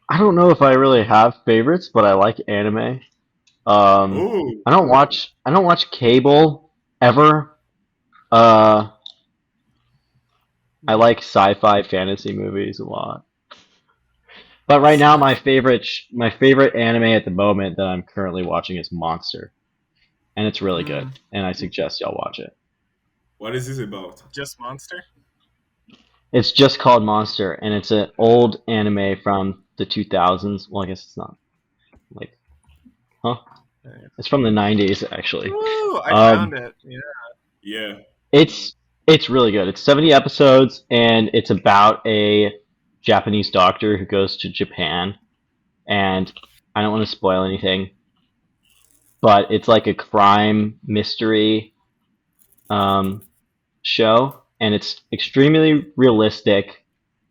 I don't know if I really have favorites, but I like anime. Oh, I don't watch cable ever. Uh, I Hmm. like sci-fi fantasy movies a lot. But right now, my sci-fi. favorite my favorite anime at the moment that I'm currently watching is Monster, and it's really good, Mm, and I suggest y'all watch it. What is this about? just Monster. It's just called Monster, and it's an old anime from the 2000s. Well, I guess it's not like, huh? It's from the 90s actually. Ooh, I Um, found it. Yeah. Yeah. it's it's really good. It's 70 episodes, and it's about a Japanese doctor who goes to Japan, and I don't want to spoil anything, but it's like a crime mystery um, show, and it's extremely realistic.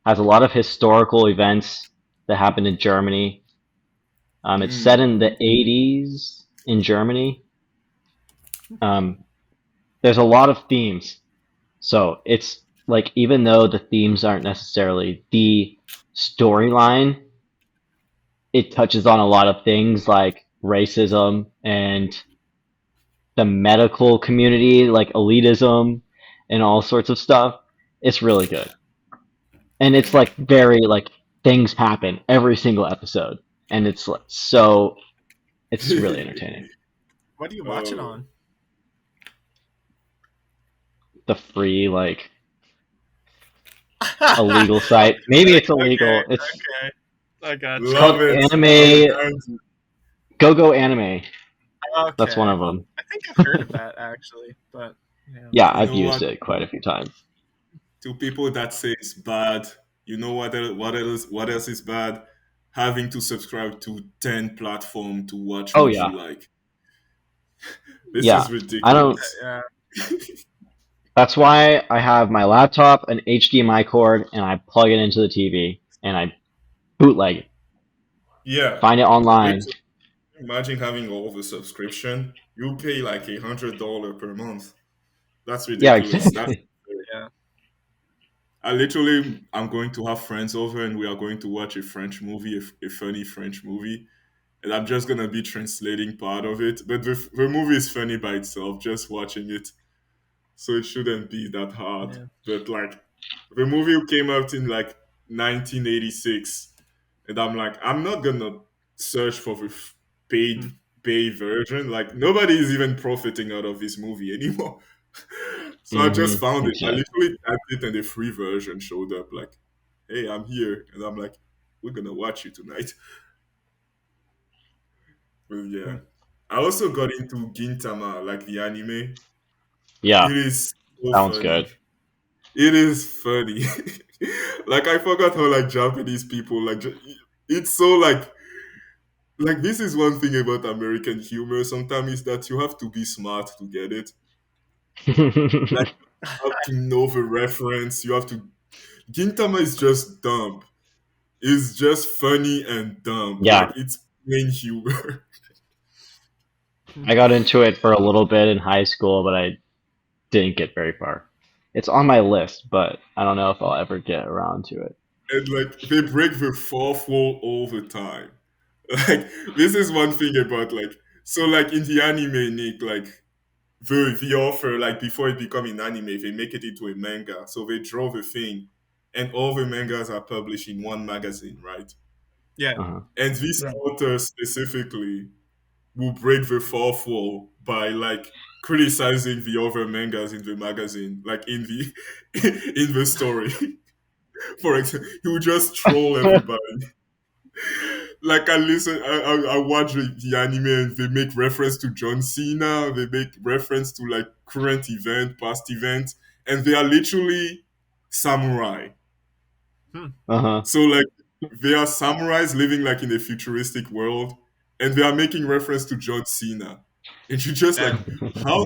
Has a lot of historical events that happened in Germany. It's set Mm. in the 80s in Germany. Um, there's a lot of themes, so it's like even though the themes aren't necessarily the storyline, it touches on a lot of things like racism and the medical community, like elitism and all sorts of stuff. It's really good. And it's Yeah. like very like things happen every single episode. And it's like so it's really entertaining. What do you watch it Oh. on? The free like Okay, illegal site. Maybe it's illegal. It's okay. I got you. called Love it. Oh, Anime thank Go Go Anime. That's one Okay. of them. I think I've heard of that actually, but yeah. Yeah, you I've know used what? it quite a few times. To people that say it's bad, you know what else is bad? having to subscribe to 10 platform to watch Oh what you yeah, like. This yeah. is I don't. ridiculous. Yeah. That's why I have my laptop, an HDMI cord, and I plug it into the TV and I bootleg it. Yeah. Find it online. Literally, imagine having all the subscription. You pay like $100 per month. That's Yeah, ridiculous. That's exactly. Yeah. I'm going to have friends over and we are going to watch a French movie, a funny French movie, and I'm just gonna be translating part of it. But the movie is funny by itself, just watching it, so it shouldn't be that hard. Yeah. But like, the movie came out in like 1986, and I'm like, I'm not gonna search for the paid Hmm. pay version. Like, nobody is even profiting out of this movie anymore. So I just found it. I Exactly. literally typed it, and the free version showed up. Like, hey, I'm here, and I'm like, we're gonna watch you tonight. But yeah, Hmm. I also got into Gintama, like the anime. Yeah, It is so sounds good. funny. It is funny. Like, I forgot how like Japanese people like it's so like this is one thing about American humor. Sometimes is that you have to be smart to get it. Like, you have to know the reference. You have to. Gintama is just dumb. It's just funny and dumb. Yeah, Like, it's plain humor. Hmm. I got into it for a little bit in high school, but I didn't get very far. It's on my list, but I don't know if I'll ever get around to it. And like they break the fourth wall all the time. Like, this is one thing about like, so like in the anime, Nick, like the author, like before it become an anime, they make it into a manga. So they draw the thing, and all the mangas are published in one magazine, right? Yeah. Uh-huh. And this Right. author specifically will break the fourth wall by like criticizing the other mangas in the magazine, like in the in the story. For example, he will just troll everybody. Like, I watch the anime and they make reference to John Cena, they make reference to like current event, past event, and they are literally samurai. Hmm. Uh-huh. So like, they are samurais living like in a futuristic world, and they are making reference to John Cena. And you just like, Damn. how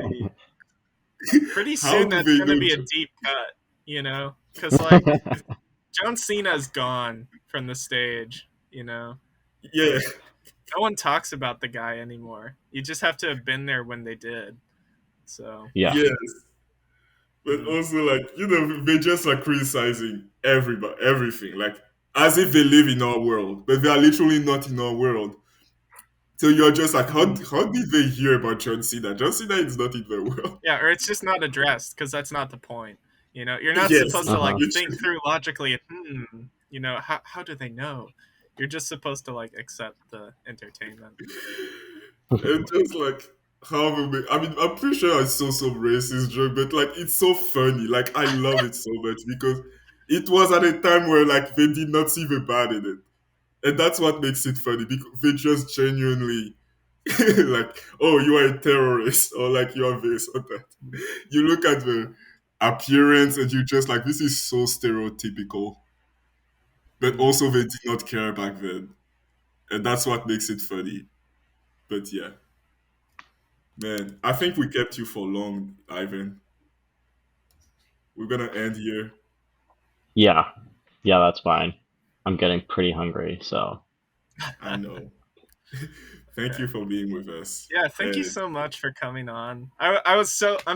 Pretty how soon do that's they gonna know? be a deep cut, you know? Because like John Cena's gone from the stage, you know? Yeah, Like no one talks about the guy anymore. You just have to have been there when they did. So Yeah. yeah. But mhm. also, like, they just are criticizing everybody, everything, like as if they live in our world, but they are literally not in our world. So you're just like, Mhm. how did they hear about John Cena? John Cena is not in their world. Yeah, or it's just not addressed because that's not the point. You know, you're not Yes, supposed to like Uh-huh. think literally. through logically. You know, how do they know? You're just supposed to like accept the entertainment. And just like how I mean, I'm pretty sure I saw some racist joke, but like it's so funny. Like, I love it so much because it was at a time where like they did not see the bad in it. And that's what makes it funny because they just genuinely like, oh, you are a terrorist, or like you are this or that. You look at the appearance and you just like, this is so stereotypical. But Mhm. also they did not care back then. And that's what makes it funny. But yeah, man, I think we kept you for long, Ivan. We're gonna end here. Yeah. Yeah, that's fine. I'm getting pretty hungry, so I know. Thank Yeah. you for being with us. Yeah, thank you And so much for coming on. I'm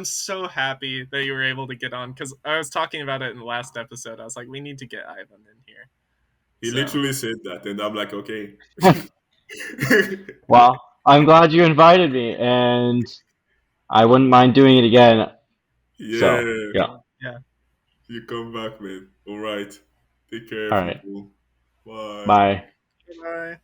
so happy that you were able to get on because I was talking about it in the last episode. I was like, we need to get Ivan in here. he So literally said that, and I'm like, okay. well, I'm glad you invited me and I wouldn't mind doing it again. So, Yeah. yeah. yeah, You come back, man. All right. Take care, All right. people. Bye. Bye. bye.